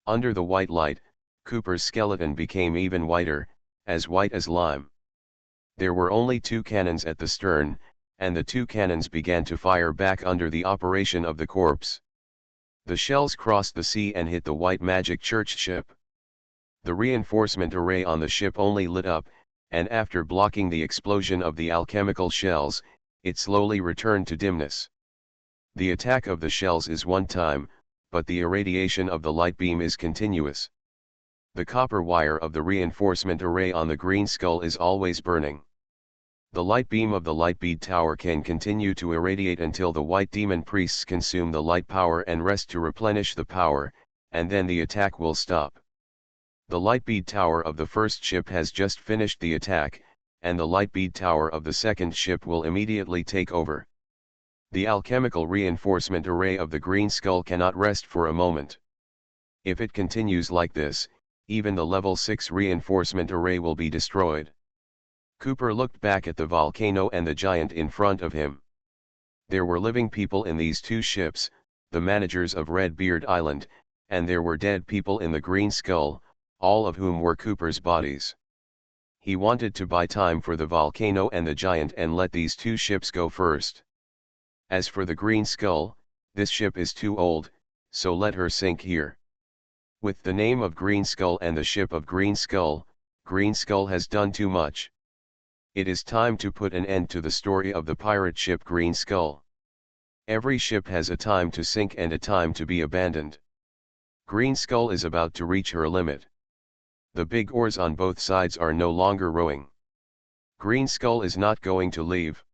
Under the white light, Cooper's skeleton became even whiter, as white as lime. There were only 2 cannons at the stern, and the 2 cannons began to fire back under the operation of the corpse. The shells crossed the sea and hit the white magic church ship. The reinforcement array on the ship only lit up, and after blocking the explosion of the alchemical shells, it slowly returned to dimness. The attack of the shells is one time, but the irradiation of the light beam is continuous. The copper wire of the reinforcement array on the green skull is always burning. The light beam of the light bead tower can continue to irradiate until the white demon priests consume the light power and rest to replenish the power, and then the attack will stop. The light bead tower of the first ship has just finished the attack, and the light bead tower of the second ship will immediately take over. The alchemical reinforcement array of the green skull cannot rest for a moment. If it continues like this, even the level 6 reinforcement array will be destroyed. Cooper looked back at the volcano and the giant in front of him. There were living people in these 2 ships, the managers of Redbeard Island, and there were dead people in the green skull, all of whom were Cooper's bodies. He wanted to buy time for the volcano and the giant and let these 2 ships go first. As for the green skull, this ship is too old, so let her sink here. With the name of Green Skull and the ship of Green Skull has done too much. It is time to put an end to the story of the pirate ship Green Skull. Every ship has a time to sink and a time to be abandoned. Green Skull is about to reach her limit. The big oars on both sides are no longer rowing. Green Skull is not going to leave.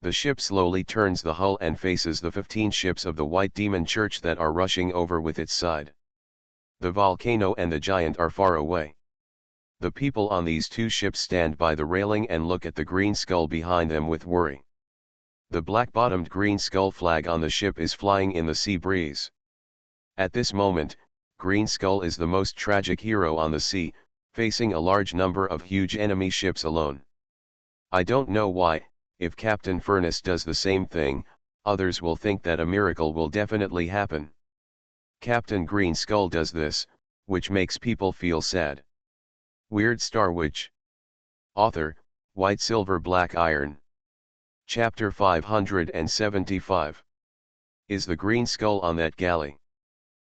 The ship slowly turns the hull and faces the 15 ships of the White Demon Church that are rushing over with its side. The volcano and the giant are far away. The people on these 2 ships stand by the railing and look at the green skull behind them with worry. The black-bottomed green skull flag on the ship is flying in the sea breeze. At this moment, Green Skull is the most tragic hero on the sea, facing a large number of huge enemy ships alone. I don't know why. If Captain Furnace does the same thing, others will think that a miracle will definitely happen. Captain Green Skull does this, which makes people feel sad. Weird Star Witch. Author, White Silver Black Iron. Chapter 575. Is the Green Skull on that galley?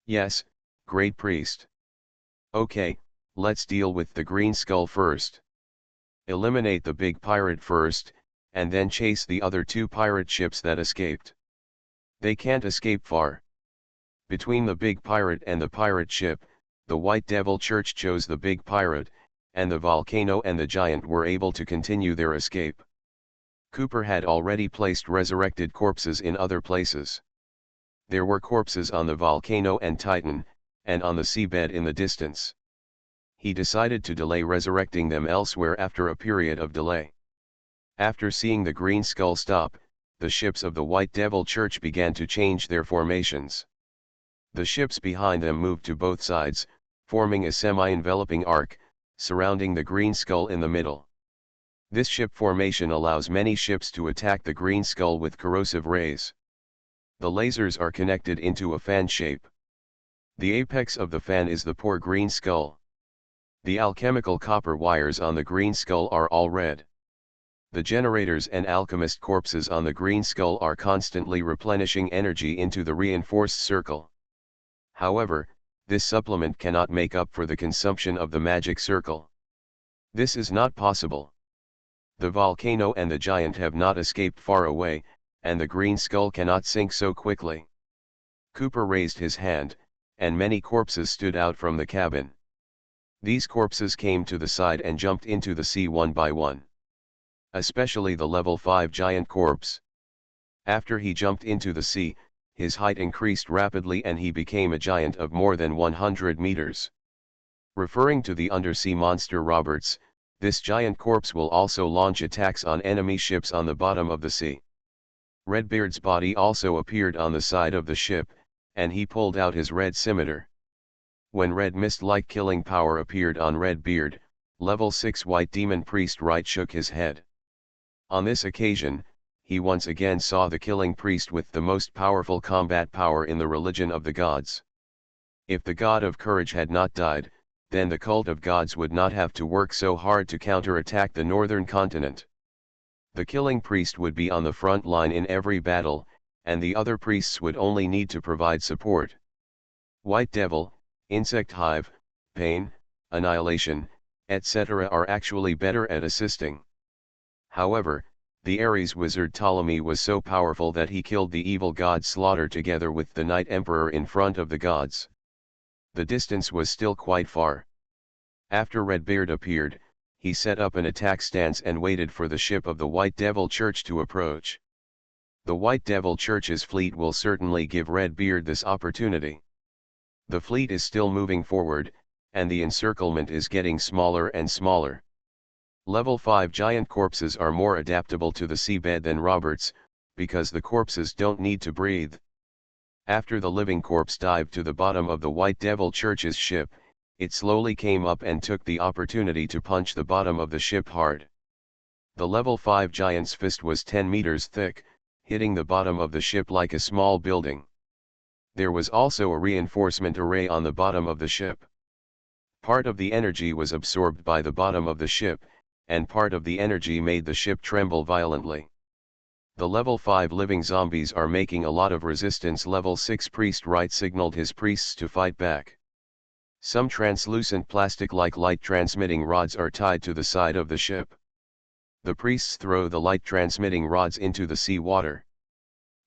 Yes, Great Priest. Okay, let's deal with the Green Skull first. Eliminate the big pirate first, and then chase the other 2 pirate ships that escaped. They can't escape far. Between the big pirate and the pirate ship, the White Devil Church chose the big pirate, and the volcano and the giant were able to continue their escape. Cooper had already placed resurrected corpses in other places. There were corpses on the volcano and Titan, and on the seabed in the distance. He decided to delay resurrecting them elsewhere after a period of delay. After seeing the green skull stop, the ships of the White Devil Church began to change their formations. The ships behind them moved to both sides, forming a semi-enveloping arc, surrounding the green skull in the middle. This ship formation allows many ships to attack the green skull with corrosive rays. The lasers are connected into a fan shape. The apex of the fan is the poor green skull. The alchemical copper wires on the green skull are all red. The generators and alchemist corpses on the green skull are constantly replenishing energy into the reinforced circle. However, this supplement cannot make up for the consumption of the magic circle. This is not possible. The volcano and the giant have not escaped far away, and the green skull cannot sink so quickly. Cooper raised his hand, and many corpses stood out from the cabin. These corpses came to the side and jumped into the sea one by one. Especially the level 5 giant corpse. After he jumped into the sea, his height increased rapidly and he became a giant of more than 100 meters. Referring to the undersea monster Roberts, This giant corpse will also launch attacks on enemy ships on the bottom of the sea. Redbeard's body also appeared on the side of the ship, and he pulled out his red scimitar. When red mist-like killing power appeared on Redbeard, level 6 White Demon Priest Right shook his head. On this occasion, he once again saw the killing priest with the most powerful combat power in the religion of the gods. If the god of courage had not died, then the cult of gods would not have to work so hard to counterattack the northern continent. The killing priest would be on the front line in every battle, and the other priests would only need to provide support. White Devil, Insect Hive, Pain, Annihilation, etc. are actually better at assisting. However, the Ares wizard Ptolemy was so powerful that he killed the evil god Slaughter together with the Night Emperor in front of the gods. The distance was still quite far. After Redbeard appeared, he set up an attack stance and waited for the ship of the White Devil Church to approach. The White Devil Church's fleet will certainly give Redbeard this opportunity. The fleet is still moving forward, and the encirclement is getting smaller and smaller. Level 5 giant corpses are more adaptable to the seabed than Roberts, because the corpses don't need to breathe. After the living corpse dived to the bottom of the White Devil Church's ship, it slowly came up and took the opportunity to punch the bottom of the ship hard. The level 5 giant's fist was 10 meters thick, hitting the bottom of the ship like a small building. There was also a reinforcement array on the bottom of the ship. Part of the energy was absorbed by the bottom of the ship, and part of the energy made the ship tremble violently. The level 5 living zombies are making a lot of resistance. Level 6 priest Right signaled his priests to fight back. Some translucent plastic-like light-transmitting rods are tied to the side of the ship. The priests throw the light-transmitting rods into the sea water.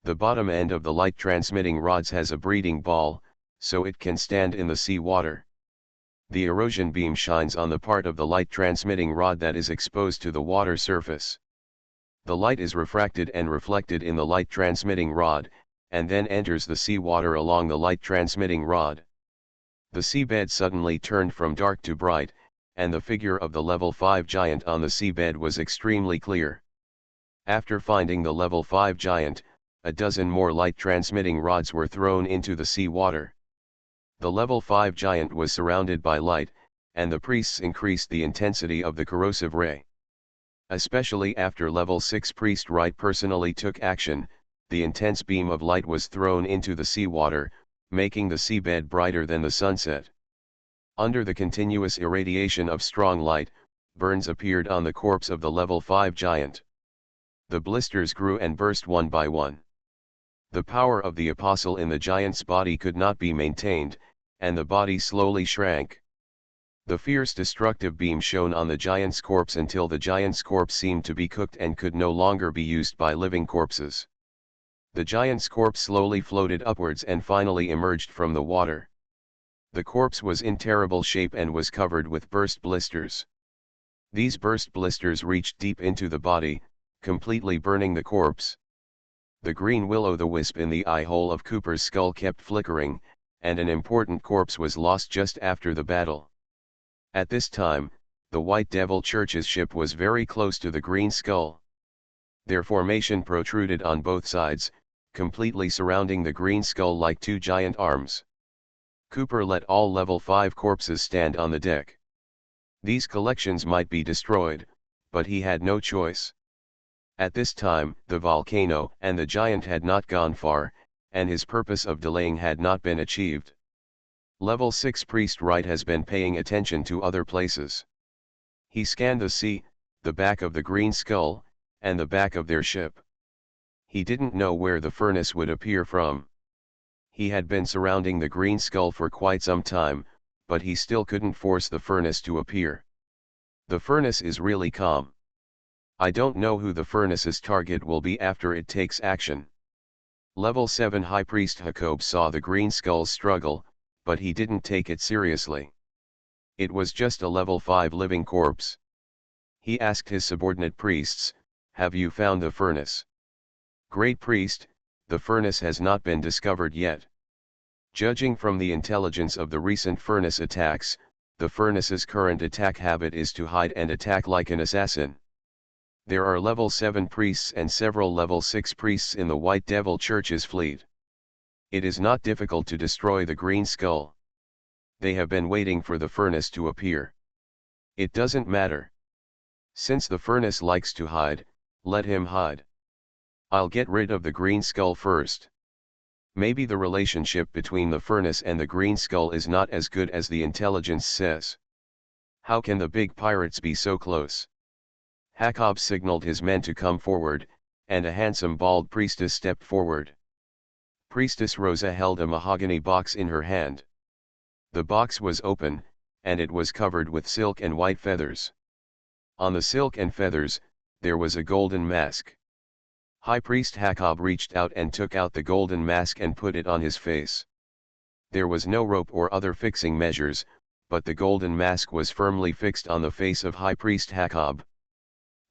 The bottom end of the light-transmitting rods has a breathing ball, so it can stand in the sea water. The erosion beam shines on the part of the light-transmitting rod that is exposed to the water surface. The light is refracted and reflected in the light-transmitting rod, and then enters the sea water along the light-transmitting rod. The seabed suddenly turned from dark to bright, and the figure of the level 5 giant on the seabed was extremely clear. After finding the level 5 giant, a dozen more light-transmitting rods were thrown into the sea water. The level 5 giant was surrounded by light, and the priests increased the intensity of the corrosive ray. Especially after level 6 priest Right personally took action, the intense beam of light was thrown into the seawater, making the seabed brighter than the sunset. Under the continuous irradiation of strong light, burns appeared on the corpse of the level 5 giant. The blisters grew and burst one by one. The power of the apostle in the giant's body could not be maintained, and the body slowly shrank. The fierce destructive beam shone on the giant's corpse until the giant's corpse seemed to be cooked and could no longer be used by living corpses. The giant's corpse slowly floated upwards and finally emerged from the water. The corpse was in terrible shape and was covered with burst blisters. These burst blisters reached deep into the body, completely burning the corpse. The green will-o'-the-wisp in the eye hole of Cooper's skull kept flickering, and an important corpse was lost just after the battle. At this time, the White Devil Church's ship was very close to the green skull. Their formation protruded on both sides, completely surrounding the green skull like two giant arms. Cooper let all level 5 corpses stand on the deck. These collections might be destroyed, but he had no choice. At this time, the volcano and the giant had not gone far, and his purpose of delaying had not been achieved. Level 6 priest Right has been paying attention to other places. He scanned the sea, the back of the green skull, and the back of their ship. He didn't know where the furnace would appear from. He had been surrounding the green skull for quite some time, but he still couldn't force the furnace to appear. The furnace is really calm. I don't know who the furnace's target will be after it takes action. Level 7 High Priest Jacob saw the green skull's struggle, but he didn't take it seriously. It was just a level 5 living corpse. He asked his subordinate priests, "Have you found the furnace?" "Great priest, the furnace has not been discovered yet. Judging from the intelligence of the recent furnace attacks, The furnace's current attack habit is to hide and attack like an assassin. There are level 7 priests and several level 6 priests in the White Devil Church's fleet. It is not difficult to destroy the Green Skull. They have been waiting for the furnace to appear. It doesn't matter. Since the furnace likes to hide, let him hide. I'll get rid of the Green Skull first. Maybe the relationship between the furnace and the Green Skull is not as good as the intelligence says. How can the big pirates be so close? Jacob signaled his men to come forward, and a handsome bald priestess stepped forward. Priestess Rosa held a mahogany box in her hand. The box was open, and it was covered with silk and white feathers. On the silk and feathers, there was a golden mask. High Priest Jacob reached out and took out the golden mask and put it on his face. There was no rope or other fixing measures, but the golden mask was firmly fixed on the face of High Priest Jacob.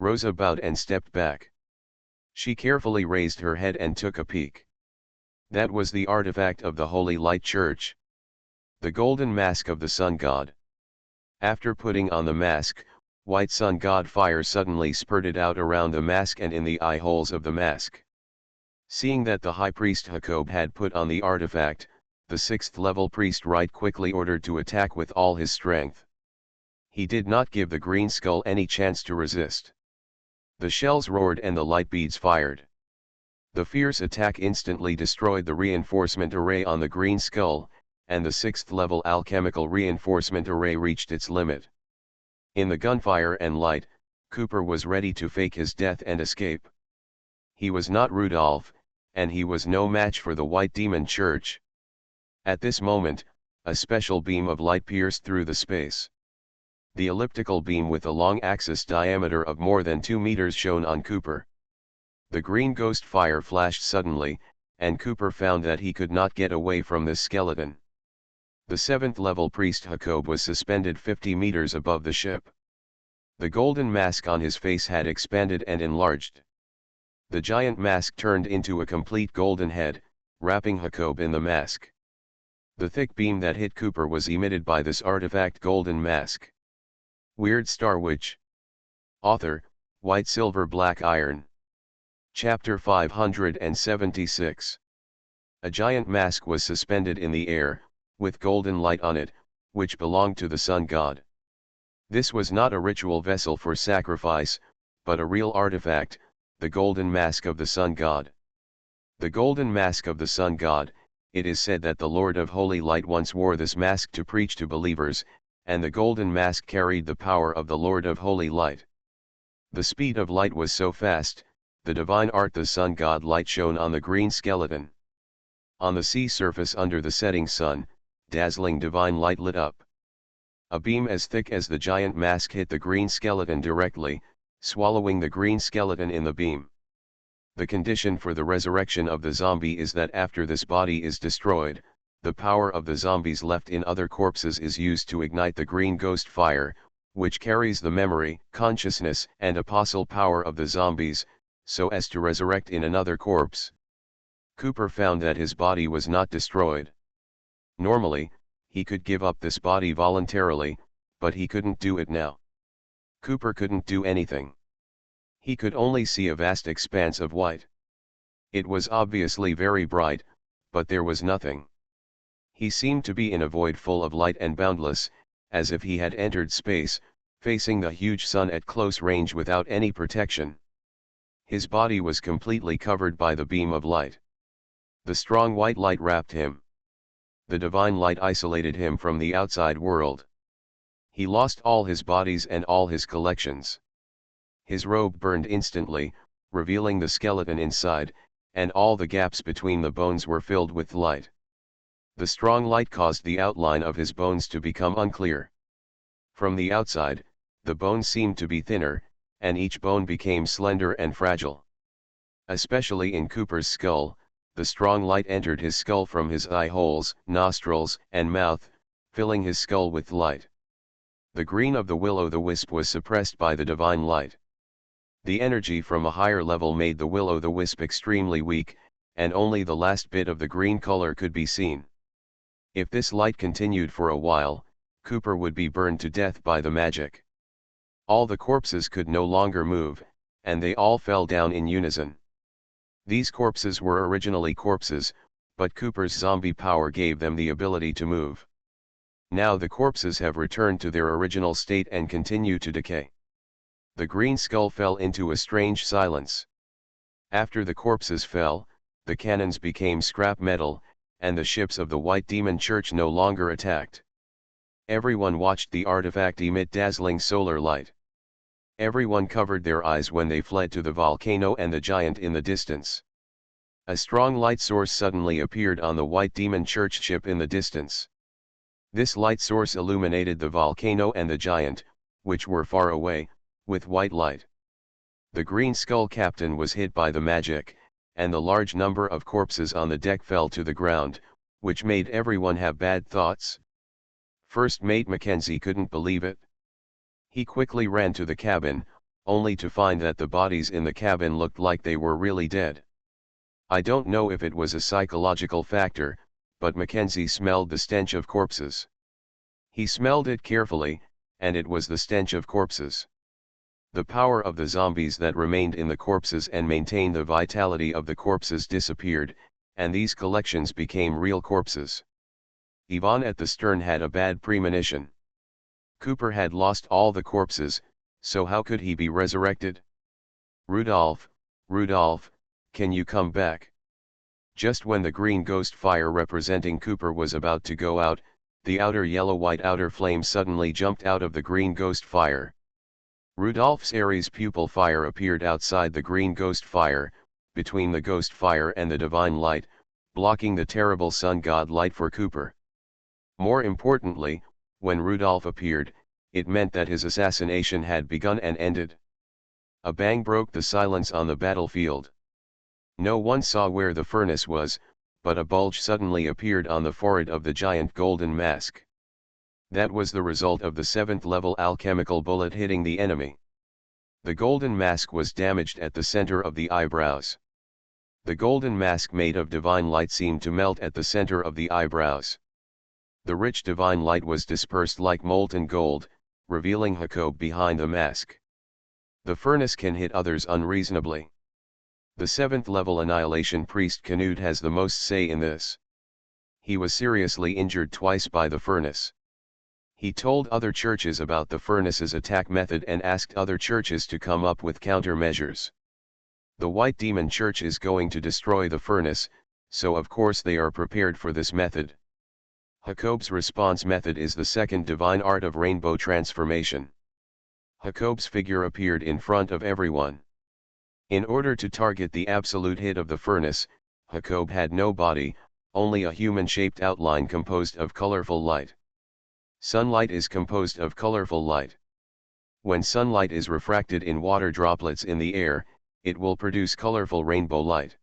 Rosa bowed and stepped back. She carefully raised her head and took a peek. That was the artifact of the Holy Light Church. The golden mask of the Sun God. After putting on the mask, white sun god fire suddenly spurted out around the mask and in the eye holes of the mask. Seeing that the high priest Jacob had put on the artifact, the 6th level priest right quickly ordered to attack with all his strength. He did not give the Green Skull any chance to resist. The shells roared and the light beads fired. The fierce attack instantly destroyed the reinforcement array on the Green Skull, and the 6th level alchemical reinforcement array reached its limit. In the gunfire and light, Cooper was ready to fake his death and escape. He was not Rudolph, and he was no match for the White Demon Church. At this moment, a special beam of light pierced through the space. The elliptical beam with a long axis diameter of more than 2 meters shone on Cooper. The green ghost fire flashed suddenly, and Cooper found that he could not get away from this skeleton. The 7th level priest Jacob was suspended 50 meters above the ship. The golden mask on his face had expanded and enlarged. The giant mask turned into a complete golden head, wrapping Jacob in the mask. The thick beam that hit Cooper was emitted by this artifact golden mask. Weird Star Witch. Author, White Silver Black Iron. Chapter 576. A giant mask was suspended in the air, with golden light on it, which belonged to the sun god. This was not a ritual vessel for sacrifice, but a real artifact, the golden mask of the sun god. The golden mask of the sun god, it is said that the Lord of Holy Light once wore this mask to preach to believers, and the golden mask carried the power of the Lord of Holy Light. The speed of light was so fast, the divine art the sun god light shone on the green skeleton. On the sea surface under the setting sun, dazzling divine light lit up. A beam as thick as the giant mask hit the green skeleton directly, swallowing the green skeleton in the beam. The condition for the resurrection of the zombie is that after this body is destroyed, the power of the zombies left in other corpses is used to ignite the green ghost fire, which carries the memory, consciousness, and apostle power of the zombies, so as to resurrect in another corpse. Cooper found that his body was not destroyed. Normally, he could give up this body voluntarily, but he couldn't do it now. Cooper couldn't do anything. He could only see a vast expanse of white. It was obviously very bright, but there was nothing. He seemed to be in a void full of light and boundless, as if he had entered space, facing the huge sun at close range without any protection. His body was completely covered by the beam of light. The strong white light wrapped him. The divine light isolated him from the outside world. He lost all his bodies and all his collections. His robe burned instantly, revealing the skeleton inside, and all the gaps between the bones were filled with light. The strong light caused the outline of his bones to become unclear. From the outside, the bones seemed to be thinner, and each bone became slender and fragile. Especially in Cooper's skull, the strong light entered his skull from his eye holes, nostrils, and mouth, filling his skull with light. The green of the will-o'-the-wisp was suppressed by the divine light. The energy from a higher level made the will-o'-the-wisp extremely weak, and only the last bit of the green color could be seen. If this light continued for a while, Cooper would be burned to death by the magic. All the corpses could no longer move, and they all fell down in unison. These corpses were originally corpses, but Cooper's zombie power gave them the ability to move. Now the corpses have returned to their original state and continue to decay. The green skull fell into a strange silence. After the corpses fell, the cannons became scrap metal, and the ships of the White Demon Church no longer attacked. Everyone watched the artifact emit dazzling solar light. Everyone covered their eyes when they fled to the volcano and the giant in the distance. A strong light source suddenly appeared on the White Demon Church ship in the distance. This light source illuminated the volcano and the giant, which were far away, with white light. The green skull captain was hit by the magic, and the large number of corpses on the deck fell to the ground, which made everyone have bad thoughts. First Mate Mackenzie couldn't believe it. He quickly ran to the cabin, only to find that the bodies in the cabin looked like they were really dead. I don't know if it was a psychological factor, but Mackenzie smelled the stench of corpses. He smelled it carefully, and it was the stench of corpses. The power of the zombies that remained in the corpses and maintained the vitality of the corpses disappeared, and these collections became real corpses. Ivan at the stern had a bad premonition. Cooper had lost all the corpses, so how could he be resurrected? Rudolph, Rudolph, can you come back? Just when the green ghost fire representing Cooper was about to go out, the outer yellow-white outer flame suddenly jumped out of the green ghost fire. Rudolph's Aries pupil fire appeared outside the green ghost fire, between the ghost fire and the divine light, blocking the terrible sun god light for Cooper. More importantly, when Rudolph appeared, it meant that his assassination had begun and ended. A bang broke the silence on the battlefield. No one saw where the furnace was, but a bulge suddenly appeared on the forehead of the giant golden mask. That was the result of the 7th level alchemical bullet hitting the enemy. The golden mask was damaged at the center of the eyebrows. The golden mask made of divine light seemed to melt at the center of the eyebrows. The rich divine light was dispersed like molten gold, revealing Jacob behind the mask. The furnace can hit others unreasonably. The 7th level annihilation priest Canute has the most say in this. He was seriously injured twice by the furnace. He told other churches about the furnace's attack method and asked other churches to come up with countermeasures. The White Demon Church is going to destroy the furnace, so of course they are prepared for this method. Jacob's response method is the second divine art of rainbow transformation. Jacob's figure appeared in front of everyone. In order to target the absolute hit of the furnace, Jacob had no body, only a human-shaped outline composed of colorful light. Sunlight is composed of colorful light. When sunlight is refracted in water droplets in the air, it will produce colorful rainbow light.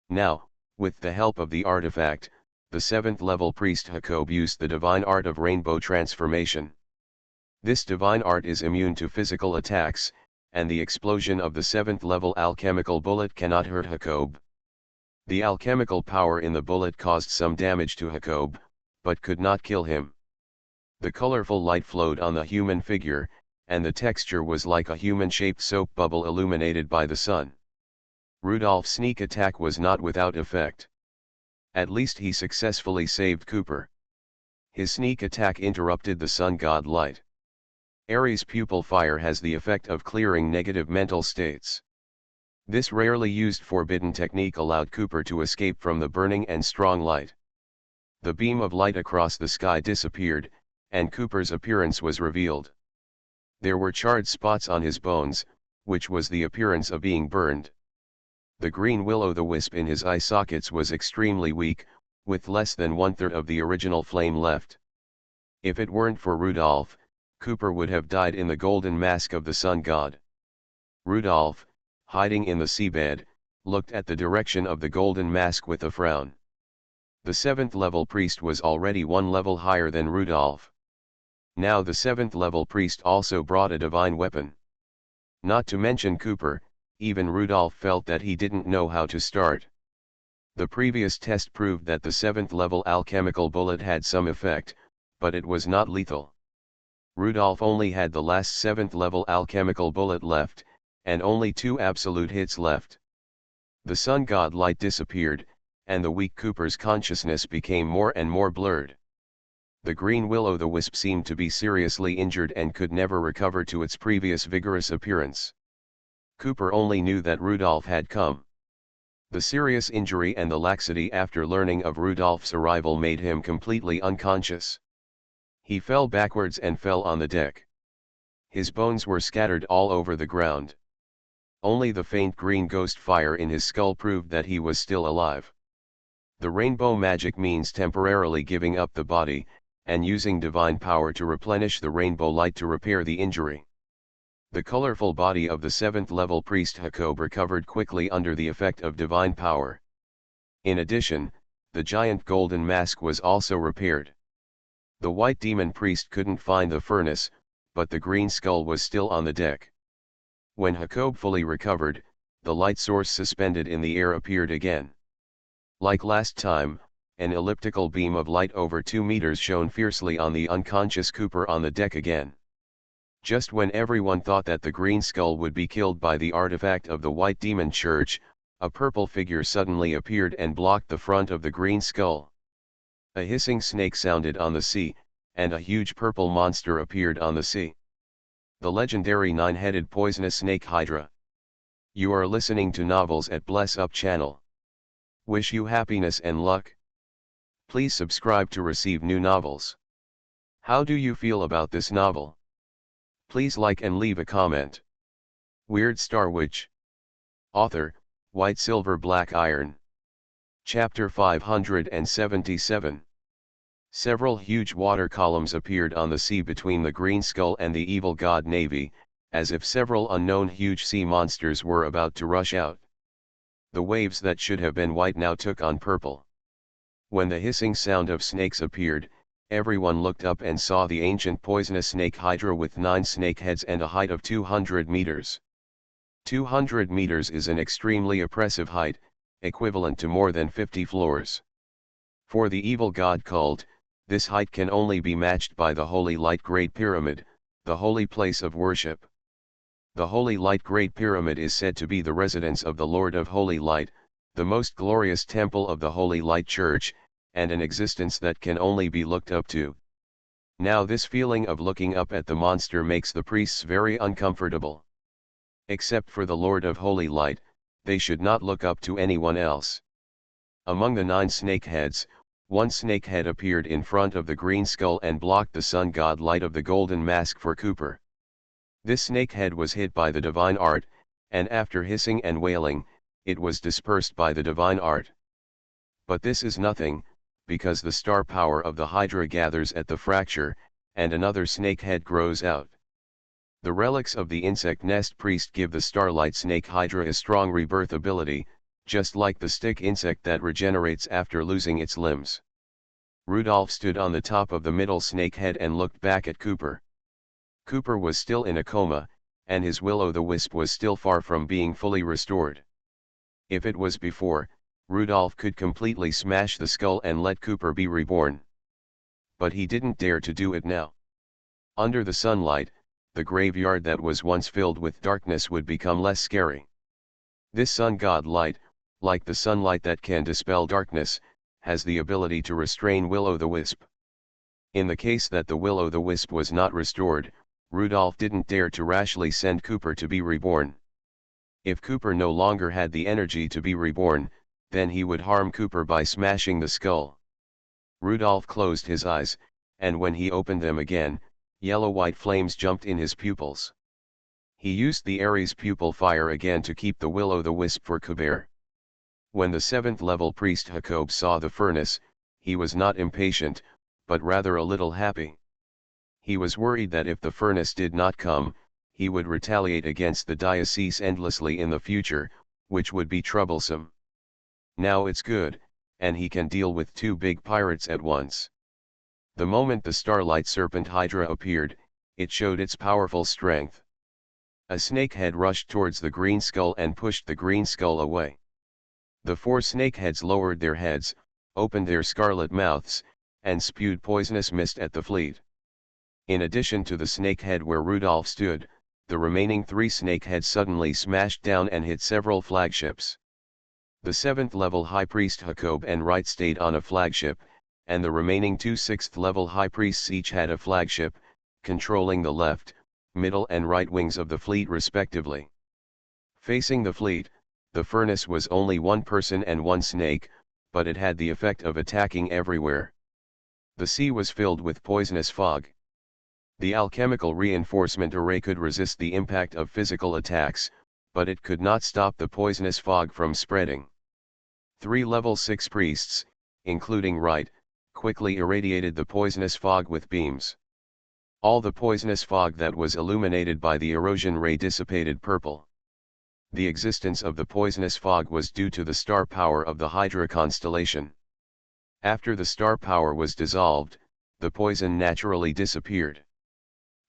Now, with the help of the artifact, the 7th level priest Jacob used the divine art of rainbow transformation. This divine art is immune to physical attacks, and the explosion of the 7th level alchemical bullet cannot hurt Jacob. The alchemical power in the bullet caused some damage to Jacob, but could not kill him. The colorful light flowed on the human figure, and the texture was like a human-shaped soap bubble illuminated by the sun. Rudolph's sneak attack was not without effect. At least he successfully saved Cooper. His sneak attack interrupted the sun god light. Aries pupil fire has the effect of clearing negative mental states. This rarely used forbidden technique allowed Cooper to escape from the burning and strong light. The beam of light across the sky disappeared, and Cooper's appearance was revealed. There were charred spots on his bones, which was the appearance of being burned. The green will-o'-the-wisp in his eye sockets was extremely weak, with less than 1/3 of the original flame left. If it weren't for Rudolph, Cooper would have died in the golden mask of the sun god. Rudolph, hiding in the seabed, looked at the direction of the golden mask with a frown. The 7th level priest was already one level higher than Rudolph. Now the 7th level priest also brought a divine weapon. Not to mention Cooper, even Rudolph felt that he didn't know how to start. The previous test proved that the 7th level alchemical bullet had some effect, but it was not lethal. Rudolph only had the last 7th level alchemical bullet left, and only 2 absolute hits left. The sun god light disappeared, and the weak Cooper's consciousness became more and more blurred. The green will-o'-the-wisp seemed to be seriously injured and could never recover to its previous vigorous appearance. Cooper only knew that Rudolph had come. The serious injury and the laxity after learning of Rudolph's arrival made him completely unconscious. He fell backwards and fell on the deck. His bones were scattered all over the ground. Only the faint green ghost fire in his skull proved that he was still alive. The rainbow magic means temporarily giving up the body, and using divine power to replenish the rainbow light to repair the injury. The colorful body of the 7th level priest Jacob recovered quickly under the effect of divine power. In addition, the giant golden mask was also repaired. The white demon priest couldn't find the furnace, but the green skull was still on the deck. When Jacob fully recovered, the light source suspended in the air appeared again. Like last time, an elliptical beam of light over 2 meters shone fiercely on the unconscious Cooper on the deck again. Just when everyone thought that the green skull would be killed by the artifact of the White Demon Church, a purple figure suddenly appeared and blocked the front of the green skull. A hissing snake sounded on the sea, and a huge purple monster appeared on the sea. The legendary 9-headed poisonous snake Hydra. You are listening to Novels at Bless Up channel. Wish you happiness and luck. Please subscribe to receive new novels. How do you feel about this novel? Please like and leave a comment. Weird Star Witch. Author, White Silver Black Iron. Chapter 577. Several huge water columns appeared on the sea between the green skull and the evil god Navy, as if several unknown huge sea monsters were about to rush out. The waves that should have been white now took on purple. When the hissing sound of snakes appeared, everyone looked up and saw the ancient poisonous snake Hydra with 9 snake heads and a height of 200 meters. 200 meters is an extremely oppressive height, equivalent to more than 50 floors. For the evil god cult, this height can only be matched by the Holy Light Great Pyramid, the holy place of worship. The Holy Light Great Pyramid is said to be the residence of the Lord of Holy Light, the most glorious temple of the Holy Light Church, and an existence that can only be looked up to. Now this feeling of looking up at the monster makes the priests very uncomfortable. Except for the Lord of Holy Light, they should not look up to anyone else. Among the 9 snake heads, 1 snake head appeared in front of the green skull and blocked the sun god light of the golden mask for Cooper. This snake head was hit by the divine art, and after hissing and wailing, it was dispersed by the divine art. But this is nothing, because the star power of the Hydra gathers at the fracture, and another snake head grows out. The relics of the insect nest priest give the starlight snake Hydra a strong rebirth ability, just like the stick insect that regenerates after losing its limbs. Rudolph stood on the top of the middle snake head and looked back at Cooper. Cooper was still in a coma, and his will-o'-the-wisp was still far from being fully restored. If it was before, Rudolph could completely smash the skull and let Cooper be reborn. But he didn't dare to do it now. Under the sunlight, the graveyard that was once filled with darkness would become less scary. This sun god light, like the sunlight that can dispel darkness, has the ability to restrain will-o'-the-wisp. In the case that the will-o'-the-wisp was not restored, Rudolph didn't dare to rashly send Cooper to be reborn. If Cooper no longer had the energy to be reborn, then he would harm Cooper by smashing the skull. Rudolph closed his eyes, and when he opened them again, yellow-white flames jumped in his pupils. He used the Ares pupil fire again to keep the will-o'-the-wisp for Cooper. When the 7th level priest Jacob saw the furnace, he was not impatient, but rather a little happy. He was worried that if the furnace did not come, he would retaliate against the diocese endlessly in the future, which would be troublesome. Now it's good, and he can deal with 2 big pirates at once. The moment the starlight serpent Hydra appeared, it showed its powerful strength. A snakehead rushed towards the green skull and pushed the green skull away. The 4 snakeheads lowered their heads, opened their scarlet mouths, and spewed poisonous mist at the fleet. In addition to the snakehead where Rudolph stood, the remaining 3 snakeheads suddenly smashed down and hit several flagships. The 7th-level High Priest Jacob and Wright stayed on a flagship, and the remaining 2 6th-level High Priests each had a flagship, controlling the left, middle and right wings of the fleet respectively. Facing the fleet, the furnace was only 1 person and 1 snake, but it had the effect of attacking everywhere. The sea was filled with poisonous fog. The alchemical reinforcement array could resist the impact of physical attacks, but it could not stop the poisonous fog from spreading. 3 level 6 priests, including Wright, quickly irradiated the poisonous fog with beams. All the poisonous fog that was illuminated by the erosion ray dissipated purple. The existence of the poisonous fog was due to the star power of the Hydra constellation. After the star power was dissolved, the poison naturally disappeared.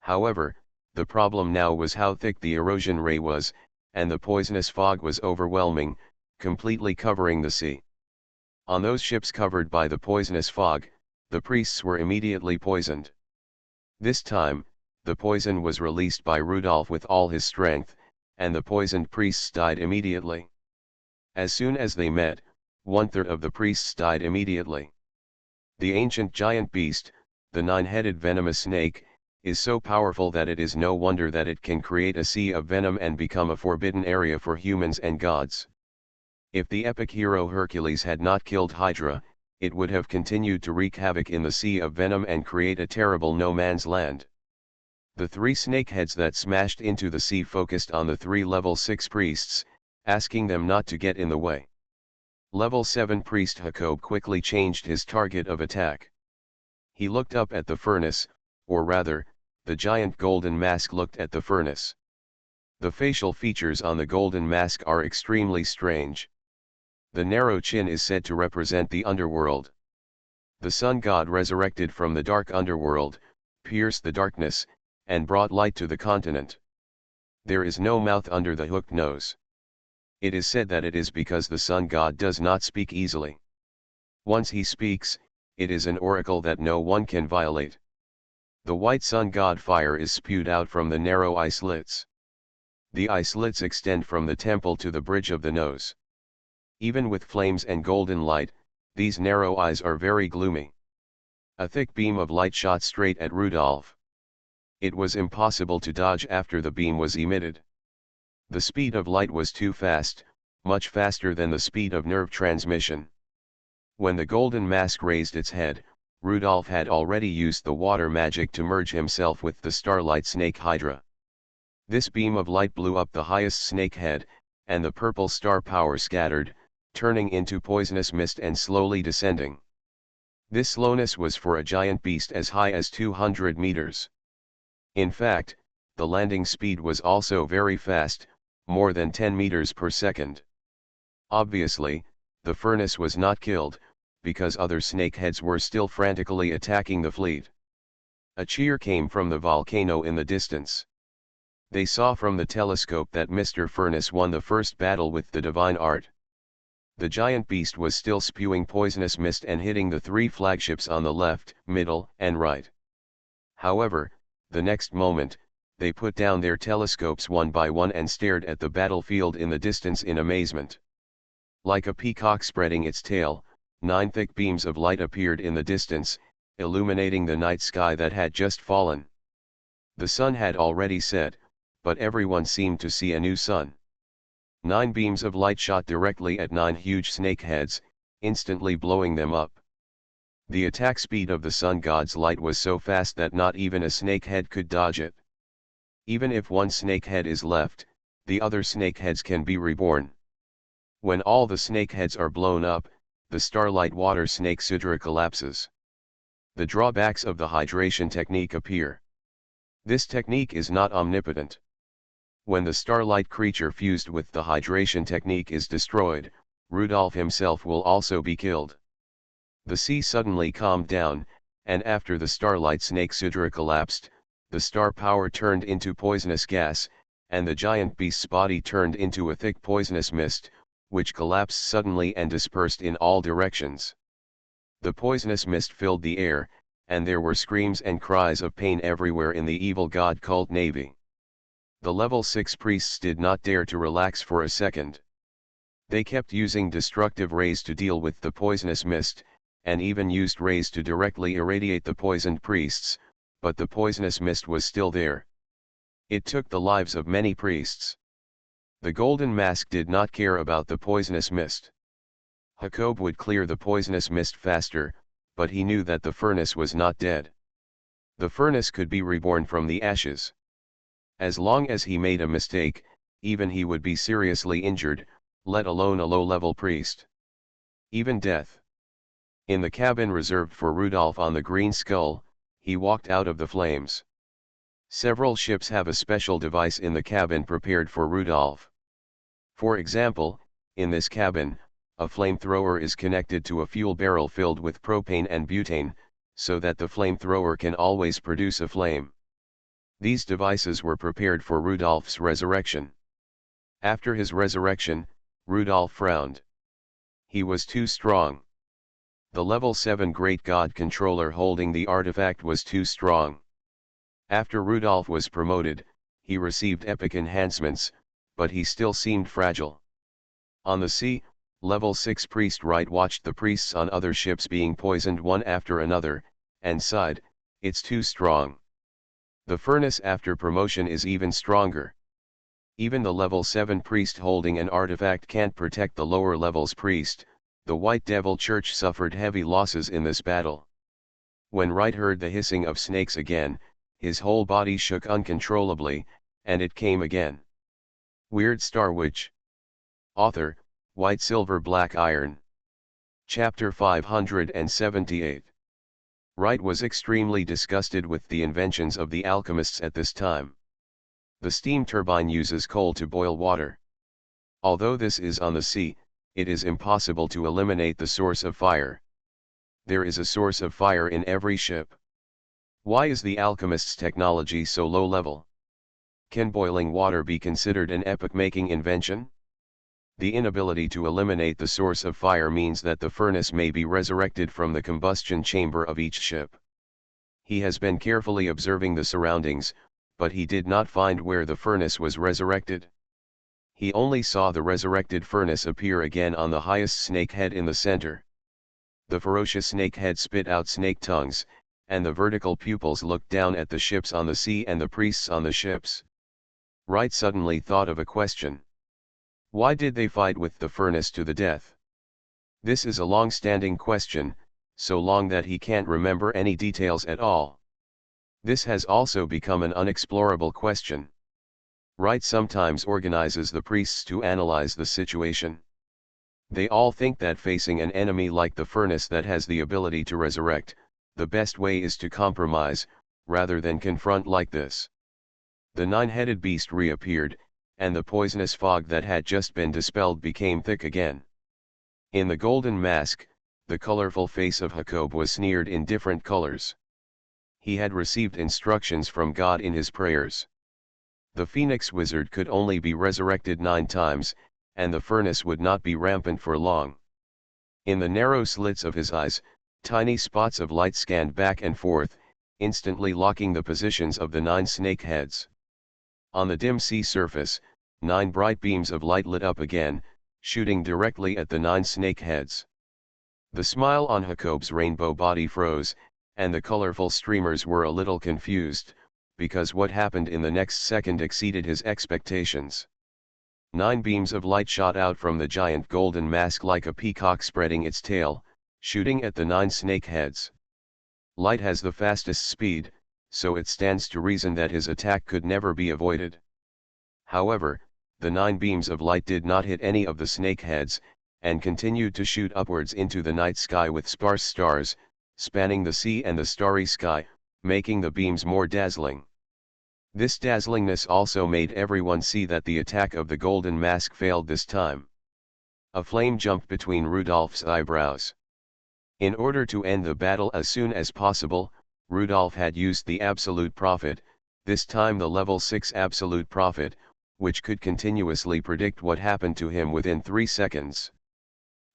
However, the problem now was how thick the erosion ray was, and the poisonous fog was overwhelming, completely covering the sea. On those ships covered by the poisonous fog, the priests were immediately poisoned. This time, the poison was released by Rudolph with all his strength, and the poisoned priests died immediately. As soon as they met, 1/3 of the priests died immediately. The ancient giant beast, the 9-headed venomous snake, is so powerful that it is no wonder that it can create a sea of venom and become a forbidden area for humans and gods. If the epic hero Hercules had not killed Hydra, it would have continued to wreak havoc in the sea of venom and create a terrible no-man's land. The 3 snakeheads that smashed into the sea focused on the 3 level 6 priests, asking them not to get in the way. Level 7 priest Jacob quickly changed his target of attack. He looked up at the furnace, or rather, the giant golden mask looked at the furnace. The facial features on the golden mask are extremely strange. The narrow chin is said to represent the underworld. The sun god resurrected from the dark underworld, pierced the darkness, and brought light to the continent. There is no mouth under the hooked nose. It is said that it is because the sun god does not speak easily. Once he speaks, it is an oracle that no one can violate. The white sun god fire is spewed out from the narrow eye slits. The eye slits extend from the temple to the bridge of the nose. Even with flames and golden light, these narrow eyes are very gloomy. A thick beam of light shot straight at Rudolph. It was impossible to dodge after the beam was emitted. The speed of light was too fast, much faster than the speed of nerve transmission. When the golden mask raised its head, Rudolph had already used the water magic to merge himself with the starlight snake Hydra. This beam of light blew up the highest snake head, and the purple star power scattered, turning into poisonous mist and slowly descending. This slowness was for a giant beast as high as 200 meters. In fact, the landing speed was also very fast, more than 10 meters per second. Obviously, the furnace was not killed, because other snakeheads were still frantically attacking the fleet. A cheer came from the volcano in the distance. They saw from the telescope that Mr. Furnace won the first battle with the divine art. The giant beast was still spewing poisonous mist and hitting the 3 flagships on the left, middle, and right. However, the next moment, they put down their telescopes one by one and stared at the battlefield in the distance in amazement. Like a peacock spreading its tail, 9 thick beams of light appeared in the distance, illuminating the night sky that had just fallen. The sun had already set, but everyone seemed to see a new sun. 9 beams of light shot directly at 9 huge snakeheads, instantly blowing them up. The attack speed of the sun god's light was so fast that not even a snakehead could dodge it. Even if one snakehead is left, the other snakeheads can be reborn. When all the snakeheads are blown up, the starlight water snake Sidra collapses. The drawbacks of the hydration technique appear. This technique is not omnipotent. When the starlight creature fused with the hydration technique is destroyed, Rudolph himself will also be killed. The sea suddenly calmed down, and after the starlight snake Sidra collapsed, the star power turned into poisonous gas, and the giant beast's body turned into a thick poisonous mist, which collapsed suddenly and dispersed in all directions. The poisonous mist filled the air, and there were screams and cries of pain everywhere in the evil god cult navy. The level 6 priests did not dare to relax for a second. They kept using destructive rays to deal with the poisonous mist, and even used rays to directly irradiate the poisoned priests, but the poisonous mist was still there. It took the lives of many priests. The golden mask did not care about the poisonous mist. Jacob would clear the poisonous mist faster, but he knew that the furnace was not dead. The furnace could be reborn from the ashes. As long as he made a mistake, even he would be seriously injured, let alone a low-level priest. Even death. In the cabin reserved for Rudolph on the Green Skull, he walked out of the flames. Several ships have a special device in the cabin prepared for Rudolph. For example, in this cabin, a flamethrower is connected to a fuel barrel filled with propane and butane, so that the flamethrower can always produce a flame. These devices were prepared for Rudolph's resurrection. After his resurrection, Rudolph frowned. He was too strong. The level 7 Great God Controller holding the artifact was too strong. After Rudolph was promoted, he received epic enhancements, but he still seemed fragile. On the sea, level 6 priest Wright watched the priests on other ships being poisoned one after another, and sighed, "It's too strong." The furnace after promotion is even stronger. Even the level 7 priest holding an artifact can't protect the lower levels priest. The White Devil Church suffered heavy losses in this battle. When Wright heard the hissing of snakes again, his whole body shook uncontrollably, and it came again. Weird Star Witch. Author, White Silver Black Iron. Chapter 578. Wright was extremely disgusted with the inventions of the alchemists at this time. The steam turbine uses coal to boil water. Although this is on the sea, it is impossible to eliminate the source of fire. There is a source of fire in every ship. Why is the alchemist's technology so low level? Can boiling water be considered an epoch-making invention? The inability to eliminate the source of fire means that the furnace may be resurrected from the combustion chamber of each ship. He has been carefully observing the surroundings, but he did not find where the furnace was resurrected. He only saw the resurrected furnace appear again on the highest snake head in the center. The ferocious snake head spit out snake tongues, and the vertical pupils looked down at the ships on the sea and the priests on the ships. Wright suddenly thought of a question. Why did they fight with the furnace to the death? This is a long-standing question, so long that he can't remember any details at all. This has also become an unexplorable question. Wright sometimes organizes the priests to analyze the situation. They all think that facing an enemy like the furnace that has the ability to resurrect, the best way is to compromise, rather than confront like this. The nine-headed beast reappeared, and the poisonous fog that had just been dispelled became thick again. In the golden mask, the colorful face of Jacob was sneered in different colors. He had received instructions from God in his prayers. The Phoenix Wizard could only be resurrected 9 times, and the furnace would not be rampant for long. In the narrow slits of his eyes, tiny spots of light scanned back and forth, instantly locking the positions of the 9 snake heads. On the dim sea surface, 9 bright beams of light lit up again, shooting directly at the 9 snake heads. The smile on Jacob's rainbow body froze, and the colorful streamers were a little confused, because what happened in the next second exceeded his expectations. 9 beams of light shot out from the giant golden mask like a peacock spreading its tail, shooting at the 9 snake heads. Light has the fastest speed, so it stands to reason that his attack could never be avoided. However, the 9 beams of light did not hit any of the snake heads, and continued to shoot upwards into the night sky with sparse stars, spanning the sea and the starry sky, making the beams more dazzling. This dazzlingness also made everyone see that the attack of the golden mask failed this time. A flame jumped between Rudolph's eyebrows. In order to end the battle as soon as possible, Rudolph had used the Absolute Prophet, this time the level 6 Absolute Prophet, which could continuously predict what happened to him within 3 seconds.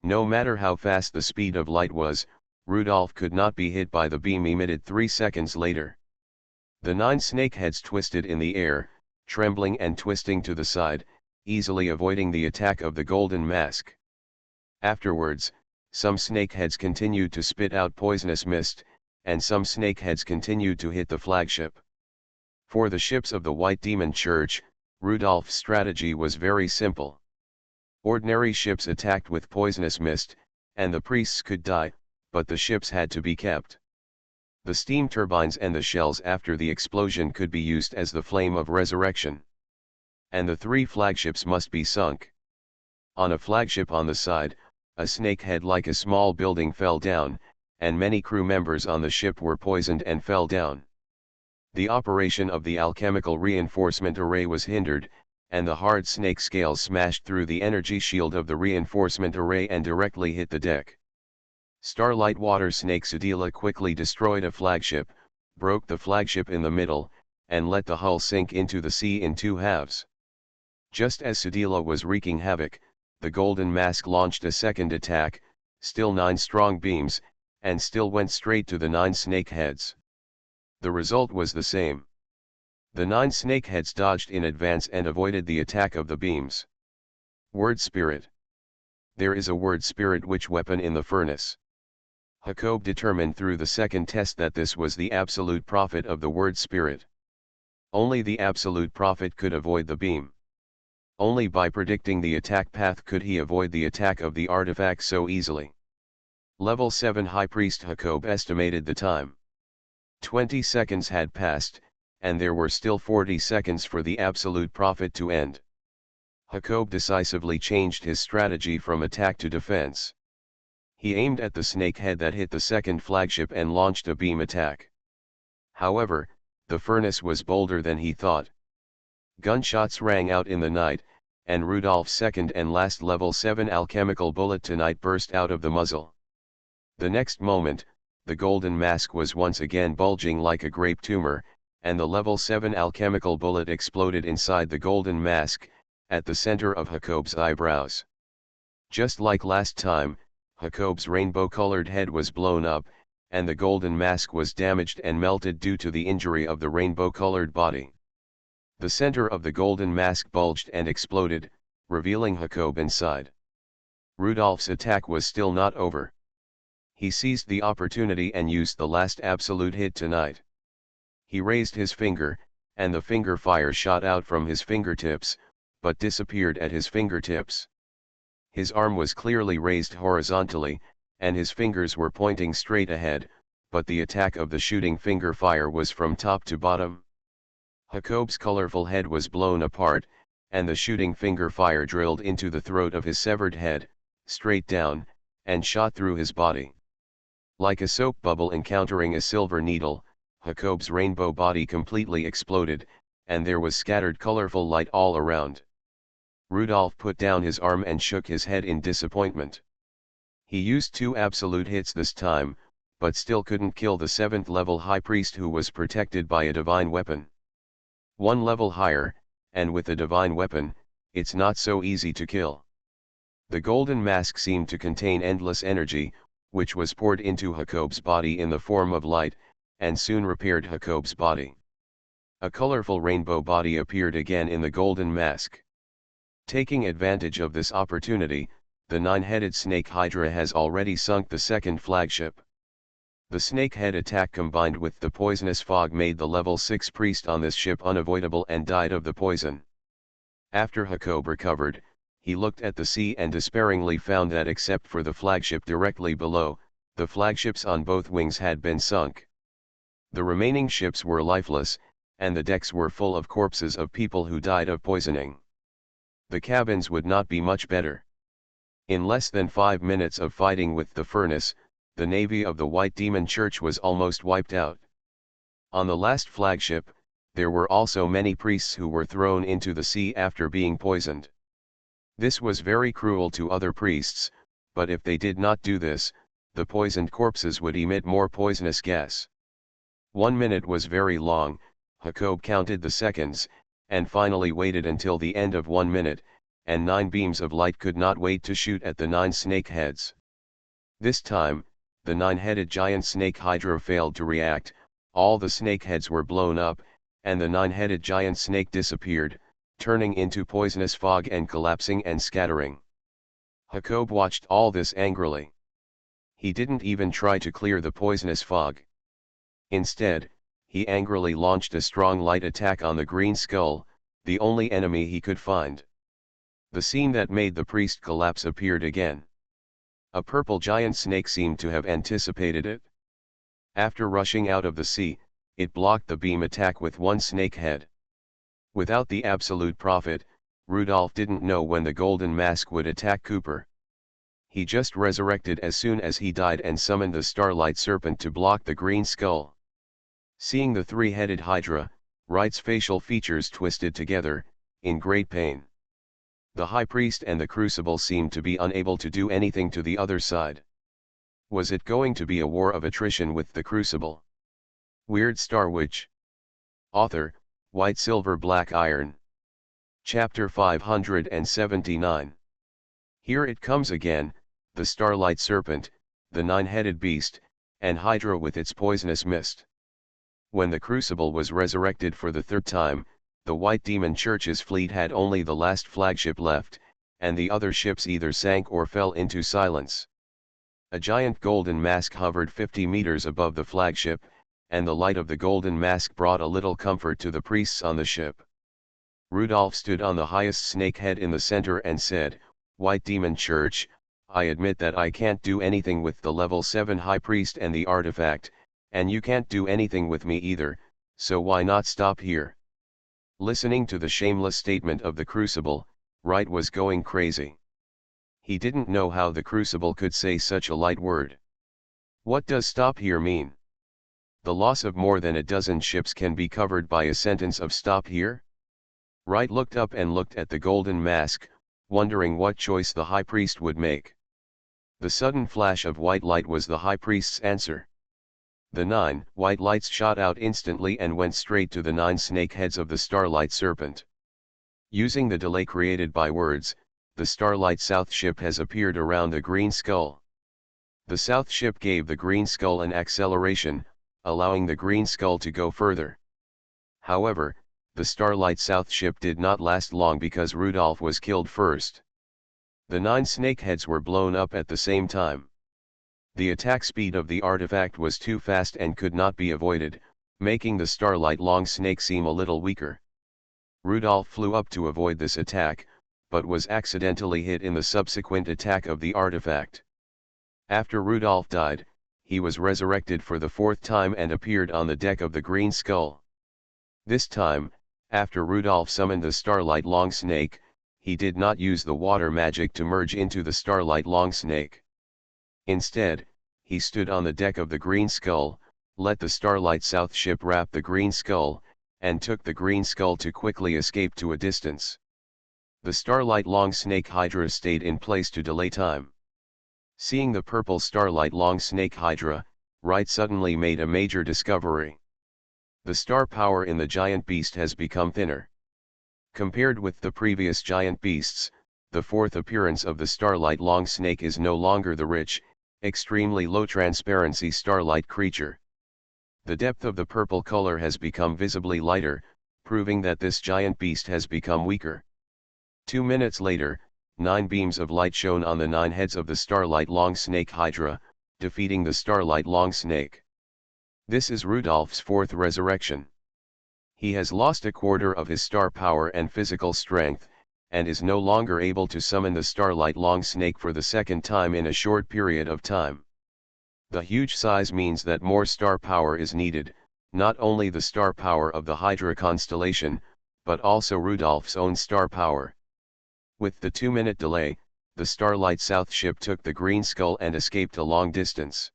No matter how fast the speed of light was, Rudolph could not be hit by the beam emitted 3 seconds later. The 9 snakeheads twisted in the air, trembling and twisting to the side, easily avoiding the attack of the golden mask. Afterwards, some snakeheads continued to spit out poisonous mist, and some snakeheads continued to hit the flagship. For the ships of the White Demon Church, Rudolph's strategy was very simple. Ordinary ships attacked with poisonous mist, and the priests could die, but the ships had to be kept. The steam turbines and the shells after the explosion could be used as the flame of resurrection. And the 3 flagships must be sunk. On a flagship on the side, a snakehead like a small building fell down, and many crew members on the ship were poisoned and fell down. The operation of the alchemical reinforcement array was hindered, and the hard snake scales smashed through the energy shield of the reinforcement array and directly hit the deck. Starlight Water Snake Sudila quickly destroyed a flagship, broke the flagship in the middle, and let the hull sink into the sea in 2 halves. Just as Sudila was wreaking havoc, the Golden Mask launched a second attack, still 9 strong beams, and still went straight to the 9 snakeheads. The result was the same. The 9 snakeheads dodged in advance and avoided the attack of the beams. Word Spirit. There is a word spirit witch weapon in the furnace. Jacob determined through the second test that this was the absolute prophet of the word spirit. Only the absolute prophet could avoid the beam. Only by predicting the attack path could he avoid the attack of the artifact so easily. Level 7 High Priest Jacob estimated the time. 20 seconds had passed, and there were still 40 seconds for the absolute prophet to end. Jacob decisively changed his strategy from attack to defense. He aimed at the snakehead that hit the second flagship and launched a beam attack. However, the furnace was bolder than he thought. Gunshots rang out in the night, and Rudolph's second and last level 7 alchemical bullet tonight burst out of the muzzle. The next moment, the golden mask was once again bulging like a grape tumor, and the level 7 alchemical bullet exploded inside the golden mask, at the center of Jacob's eyebrows. Just like last time, Jacob's rainbow-colored head was blown up, and the golden mask was damaged and melted due to the injury of the rainbow-colored body. The center of the golden mask bulged and exploded, revealing Jacob inside. Rudolph's attack was still not over. He seized the opportunity and used the last absolute hit tonight. He raised his finger, and the finger fire shot out from his fingertips, but disappeared at his fingertips. His arm was clearly raised horizontally, and his fingers were pointing straight ahead, but the attack of the shooting finger fire was from top to bottom. Jacob's colorful head was blown apart, and the shooting finger fire drilled into the throat of his severed head, straight down, and shot through his body. Like a soap bubble encountering a silver needle, Jacob's rainbow body completely exploded, and there was scattered colorful light all around. Rudolph put down his arm and shook his head in disappointment. He used 2 absolute hits this time, but still couldn't kill the 7th level high priest who was protected by a divine weapon. 1 level higher, and with a divine weapon, it's not so easy to kill. The golden mask seemed to contain endless energy, which was poured into Jacob's body in the form of light, and soon repaired Jacob's body. A colorful rainbow body appeared again in the golden mask. Taking advantage of this opportunity, the 9-headed snake Hydra has already sunk the 2nd flagship. The snakehead attack combined with the poisonous fog made the level 6 priest on this ship unavoidable and died of the poison. After Jacob recovered, he looked at the sea and despairingly found that except for the flagship directly below, the flagships on both wings had been sunk. The remaining ships were lifeless, and the decks were full of corpses of people who died of poisoning. The cabins would not be much better. In less than 5 minutes of fighting with the furnace, the navy of the White Demon Church was almost wiped out. On the last flagship, there were also many priests who were thrown into the sea after being poisoned. This was very cruel to other priests, but if they did not do this, the poisoned corpses would emit more poisonous gas. 1 minute was very long. Jacob counted the seconds, and finally waited until the end of 1 minute, and 9 beams of light could not wait to shoot at the 9 snake heads. This time, the nine-headed giant snake Hydra failed to react, all the snake heads were blown up, and the nine-headed giant snake disappeared, turning into poisonous fog and collapsing and scattering. Jacob watched all this angrily. He didn't even try to clear the poisonous fog. Instead, he angrily launched a strong light attack on the green skull, the only enemy he could find. The scene that made the priest collapse appeared again. A purple giant snake seemed to have anticipated it. After rushing out of the sea, it blocked the beam attack with one snake head. Without the absolute prophet, Rudolph didn't know when the golden mask would attack Cooper. He just resurrected as soon as he died and summoned the starlight serpent to block the green skull. Seeing the three-headed Hydra, Wright's facial features twisted together, in great pain. The high priest and the crucible seemed to be unable to do anything to the other side. Was it going to be a war of attrition with the crucible? Weird Star Witch. Author, White Silver Black Iron. Chapter 579. Here it comes again, the starlight serpent, the nine-headed beast, and Hydra with its poisonous mist. When the crucible was resurrected for the third time, the White Demon Church's fleet had only the last flagship left, and the other ships either sank or fell into silence. A giant golden mask hovered 50 meters above the flagship, and the light of the golden mask brought a little comfort to the priests on the ship. Rudolph stood on the highest snake head in the center and said, "White Demon Church, I admit that I can't do anything with the level 7 high priest and the artifact, and you can't do anything with me either, so why not stop here?" Listening to the shameless statement of the crucible, Wright was going crazy. He didn't know how the crucible could say such a light word. What does stop here mean? The loss of more than a dozen ships can be covered by a sentence of stop here? Wright looked up and looked at the golden mask, wondering what choice the high priest would make. The sudden flash of white light was the high priest's answer. The 9 white lights shot out instantly and went straight to the 9 snake heads of the starlight serpent. Using the delay created by words, the starlight south ship has appeared around the green skull. The south ship gave the green skull an acceleration, allowing the green skull to go further. However, the starlight south ship did not last long because Rudolph was killed first. The 9 snake heads were blown up at the same time. The attack speed of the artifact was too fast and could not be avoided, making the starlight long snake seem a little weaker. Rudolph flew up to avoid this attack, but was accidentally hit in the subsequent attack of the artifact. After Rudolph died, he was resurrected for the 4th time and appeared on the deck of the green skull. This time, after Rudolph summoned the starlight long snake, he did not use the water magic to merge into the starlight long snake. Instead, he stood on the deck of the green skull, let the starlight south ship wrap the green skull, and took the green skull to quickly escape to a distance. The starlight long snake Hydra stayed in place to delay time. Seeing the purple starlight long snake Hydra, Wright suddenly made a major discovery. The star power in the giant beast has become thinner. Compared with the previous giant beasts, the 4th appearance of the starlight long snake is no longer the rich, extremely low transparency starlight creature. The depth of the purple color has become visibly lighter, proving that this giant beast has become weaker. 2 minutes later, 9 beams of light shone on the 9 heads of the starlight long snake Hydra, defeating the starlight long snake. This is Rudolph's 4th resurrection. He has lost a quarter of his star power and physical strength, and is no longer able to summon the starlight long snake for the 2nd time in a short period of time. The huge size means that more star power is needed, not only the star power of the Hydra constellation, but also Rudolph's own star power. With the 2-minute delay, the starlight south ship took the green skull and escaped a long distance.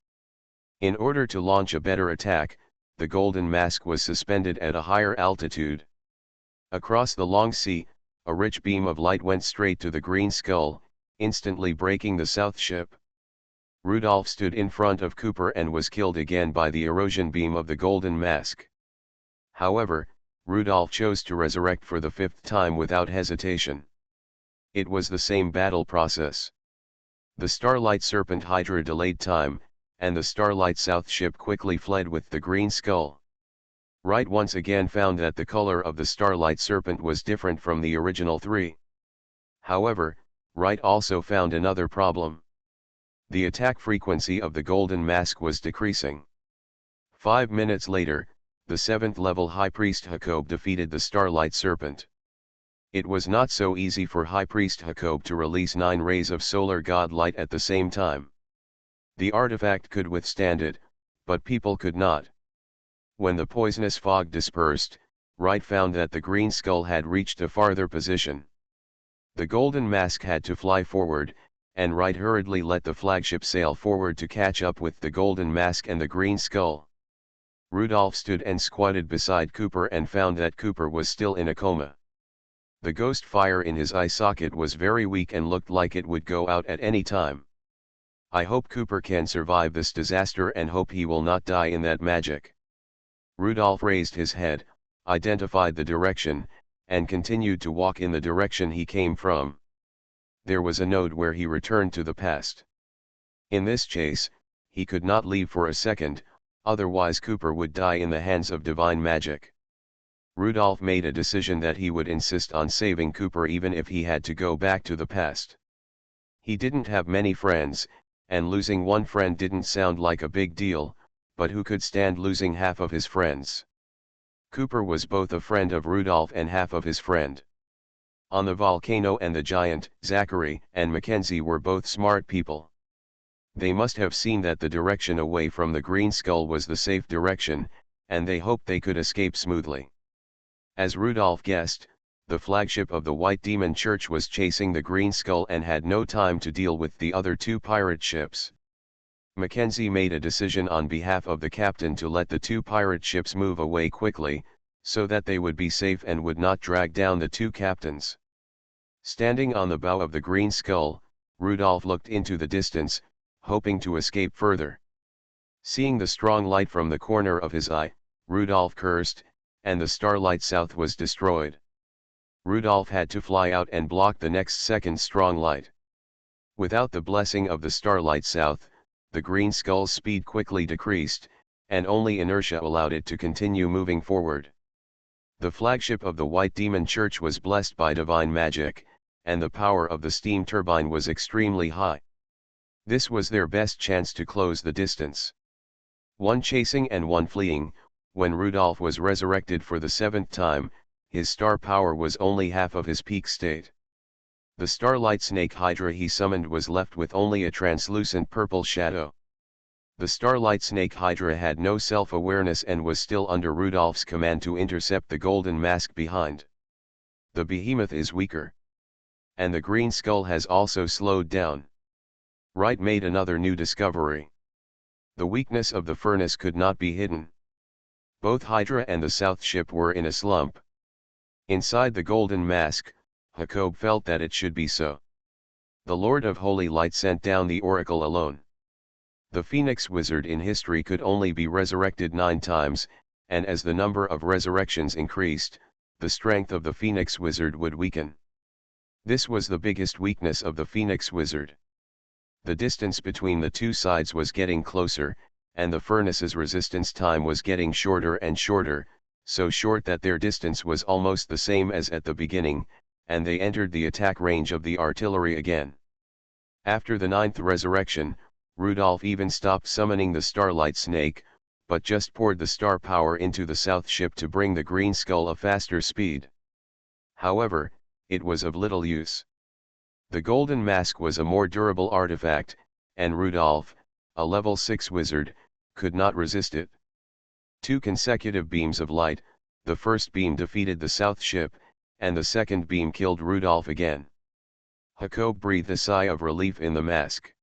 In order to launch a better attack, the golden mask was suspended at a higher altitude. Across the long sea, a rich beam of light went straight to the green skull, instantly breaking the south ship. Rudolph stood in front of Cooper and was killed again by the erosion beam of the golden mask. However, Rudolph chose to resurrect for the 5th time without hesitation. It was the same battle process. The starlight serpent Hydra delayed time, and the Starlight South ship quickly fled with the green skull. Wright once again found that the color of the Starlight Serpent was different from the original three. However, Wright also found another problem. The attack frequency of the Golden Mask was decreasing. 5 minutes later, the 7th level High Priest Jacob defeated the Starlight Serpent. It was not so easy for High Priest Jacob to release 9 rays of solar god light at the same time. The artifact could withstand it, but people could not. When the poisonous fog dispersed, Wright found that the green skull had reached a farther position. The Golden Mask had to fly forward, and Wright hurriedly let the flagship sail forward to catch up with the Golden Mask and the green skull. Rudolph stood and squatted beside Cooper and found that Cooper was still in a coma. The ghost fire in his eye socket was very weak and looked like it would go out at any time. I hope Cooper can survive this disaster and hope he will not die in that magic. Rudolph raised his head, identified the direction, and continued to walk in the direction he came from. There was a node where he returned to the past. In this chase, he could not leave for a second, otherwise Cooper would die in the hands of divine magic. Rudolph made a decision that he would insist on saving Cooper even if he had to go back to the past. He didn't have many friends, and losing one friend didn't sound like a big deal, but who could stand losing half of his friends? Cooper was both a friend of Rudolph and half of his friend. On the volcano and the giant, Zachary and Mackenzie were both smart people. They must have seen that the direction away from the green skull was the safe direction, and they hoped they could escape smoothly. As Rudolph guessed, the flagship of the White Demon Church was chasing the green skull and had no time to deal with the other 2 pirate ships. Mackenzie made a decision on behalf of the captain to let the 2 pirate ships move away quickly, so that they would be safe and would not drag down the 2 captains. Standing on the bow of the green skull, Rudolph looked into the distance, hoping to escape further. Seeing the strong light from the corner of his eye, Rudolph cursed, and the Starlight South was destroyed. Rudolph had to fly out and block the next second strong light. Without the blessing of the Starlight South, the green skull's speed quickly decreased, and only inertia allowed it to continue moving forward. The flagship of the White Demon Church was blessed by divine magic, and the power of the steam turbine was extremely high. This was their best chance to close the distance. 1 chasing and 1 fleeing. When Rudolph was resurrected for the 7th time, his star power was only half of his peak state. The Starlight Snake Hydra he summoned was left with only a translucent purple shadow. The Starlight Snake Hydra had no self-awareness and was still under Rudolph's command to intercept the Golden Mask behind. The behemoth is weaker. And the green skull has also slowed down. Wright made another new discovery. The weakness of the furnace could not be hidden. Both Hydra and the South ship were in a slump. Inside the Golden Mask, Jacob felt that it should be so. The Lord of Holy Light sent down the oracle alone. The Phoenix Wizard in history could only be resurrected 9 times, and as the number of resurrections increased, the strength of the Phoenix Wizard would weaken. This was the biggest weakness of the Phoenix Wizard. The distance between the 2 sides was getting closer, and the furnace's resistance time was getting shorter and shorter, so short that their distance was almost the same as at the beginning, and they entered the attack range of the artillery again. After the 9th resurrection, Rudolph even stopped summoning the Starlight Snake, but just poured the star power into the South ship to bring the green skull a faster speed. However, it was of little use. The Golden Mask was a more durable artifact, and Rudolph, a level 6 wizard, could not resist it. 2 consecutive beams of light, the first beam defeated the South ship, and the second beam killed Rudolph again. Jacob breathed a sigh of relief in the mask.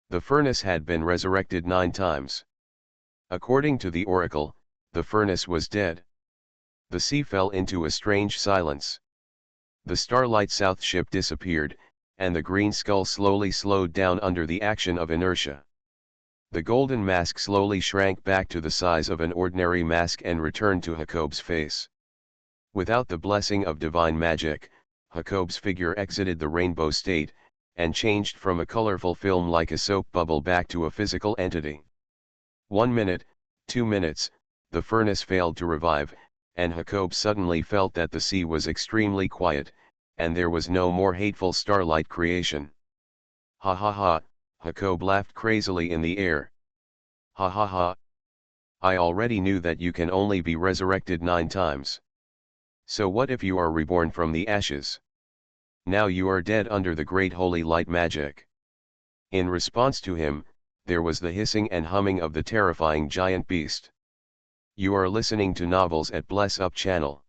The furnace had been resurrected 9 times. According to the oracle, the furnace was dead. The sea fell into a strange silence. The Starlight South ship disappeared, and the green skull slowly slowed down under the action of inertia. The Golden Mask slowly shrank back to the size of an ordinary mask and returned to Jacob's face. Without the blessing of divine magic, Jacob's figure exited the rainbow state, and changed from a colorful film like a soap bubble back to a physical entity. 1 minute, 2 minutes, the furnace failed to revive, and Jacob suddenly felt that the sea was extremely quiet, and there was no more hateful starlight creation. Ha ha ha, Jacob laughed crazily in the air. Ha ha ha. I already knew that you can only be resurrected 9 times. So what if you are reborn from the ashes? Now you are dead under the great holy light magic. In response to him, there was the hissing and humming of the terrifying giant beast. You are listening to Novels at Bless Up channel.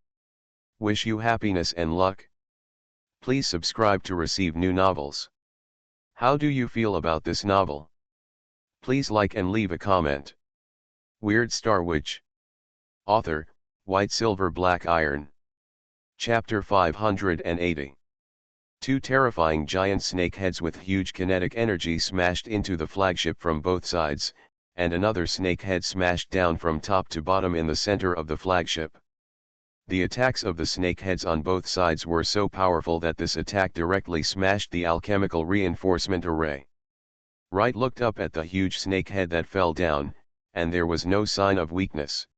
Wish you happiness and luck. Please subscribe to receive new novels. How do you feel about this novel? Please like and leave a comment. Weird Star Witch. Author, White Silver Black Iron. Chapter 580. 2 terrifying giant snake heads with huge kinetic energy smashed into the flagship from both sides, and another snake head smashed down from top to bottom in the center of the flagship. The attacks of the snake heads on both sides were so powerful that this attack directly smashed the alchemical reinforcement array. Wright looked up at the huge snake head that fell down, and there was no sign of weakness.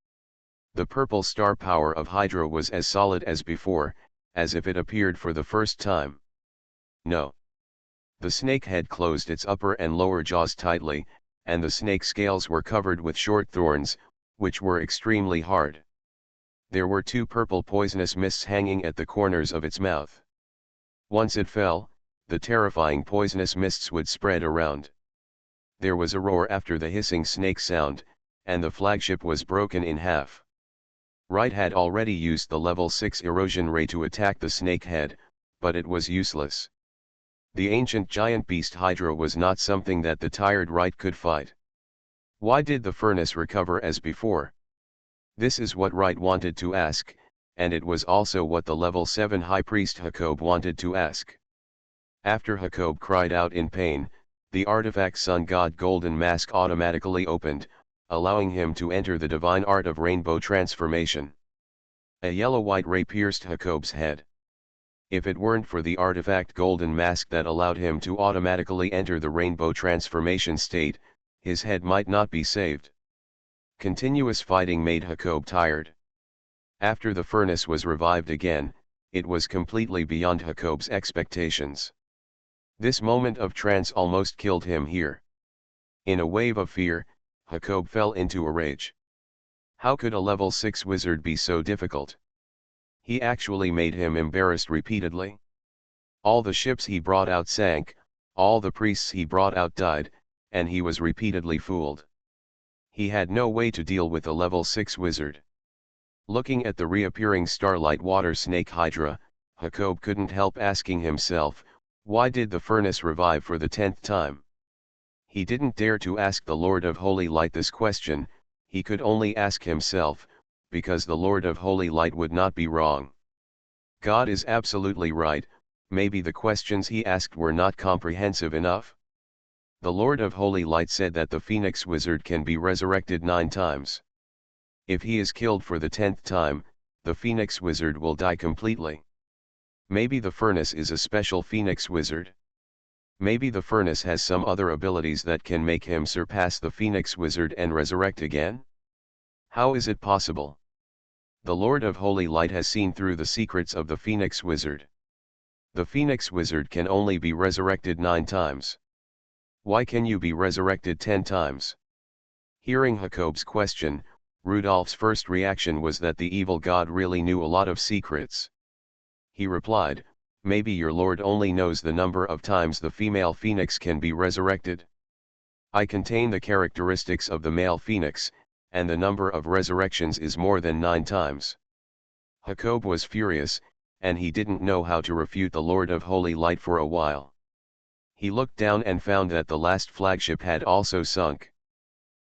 The purple star power of Hydra was as solid as before, as if it appeared for the first time. No. The snake head closed its upper and lower jaws tightly, and the snake scales were covered with short thorns, which were extremely hard. There were 2 purple poisonous mists hanging at the corners of its mouth. Once it fell, the terrifying poisonous mists would spread around. There was a roar after the hissing snake sound, and the flagship was broken in half. Wright had already used the level 6 erosion ray to attack the snake head, but it was useless. The ancient giant beast Hydra was not something that the tired Wright could fight. Why did the furnace recover as before? This is what Wright wanted to ask, and it was also what the level 7 high priest Jacob wanted to ask. After Jacob cried out in pain, the artifact sun god golden mask automatically opened, allowing him to enter the divine art of rainbow transformation. A yellow-white ray pierced Jacob's head. If it weren't for the artifact golden mask that allowed him to automatically enter the rainbow transformation state, his head might not be saved. Continuous fighting made Jacob tired. After the furnace was revived again, it was completely beyond Jacob's expectations. This moment of trance almost killed him here. In a wave of fear, Jacob fell into a rage. How could a level 6 wizard be so difficult? He actually made him embarrassed repeatedly. All the ships he brought out sank, all the priests he brought out died, and he was repeatedly fooled. He had no way to deal with a level 6 wizard. Looking at the reappearing starlight water snake Hydra, Jacob couldn't help asking himself, why did the furnace revive for the 10th time? He didn't dare to ask the Lord of Holy Light this question, he could only ask himself, because the Lord of Holy Light would not be wrong. God is absolutely right, maybe the questions he asked were not comprehensive enough. The Lord of Holy Light said that the Phoenix Wizard can be resurrected 9 times. If he is killed for the 10th time, the Phoenix Wizard will die completely. Maybe the furnace is a special Phoenix Wizard. Maybe the furnace has some other abilities that can make him surpass the Phoenix Wizard and resurrect again? How is it possible? The Lord of Holy Light has seen through the secrets of the Phoenix Wizard. The Phoenix Wizard can only be resurrected 9 times. Why can you be resurrected 10 times? Hearing Jacob's question, Rudolph's first reaction was that the evil god really knew a lot of secrets. He replied, maybe your lord only knows the number of times the female phoenix can be resurrected. I contain the characteristics of the male phoenix, and the number of resurrections is more than 9 times. Jacob was furious, and he didn't know how to refute the Lord of Holy Light for a while. He looked down and found that the last flagship had also sunk.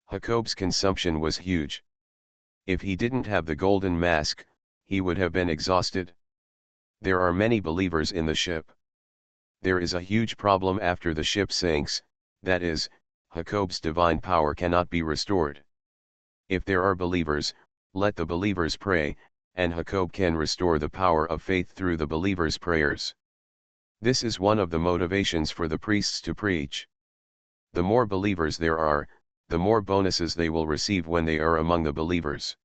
Jacob's consumption was huge. If he didn't have the golden mask, he would have been exhausted. There are many believers in the ship. There is a huge problem after the ship sinks, that is, Jacob's divine power cannot be restored. If there are believers, let the believers pray, and Jacob can restore the power of faith through the believers' prayers. This is one of the motivations for the priests to preach. The more believers there are, the more bonuses they will receive when they are among the believers.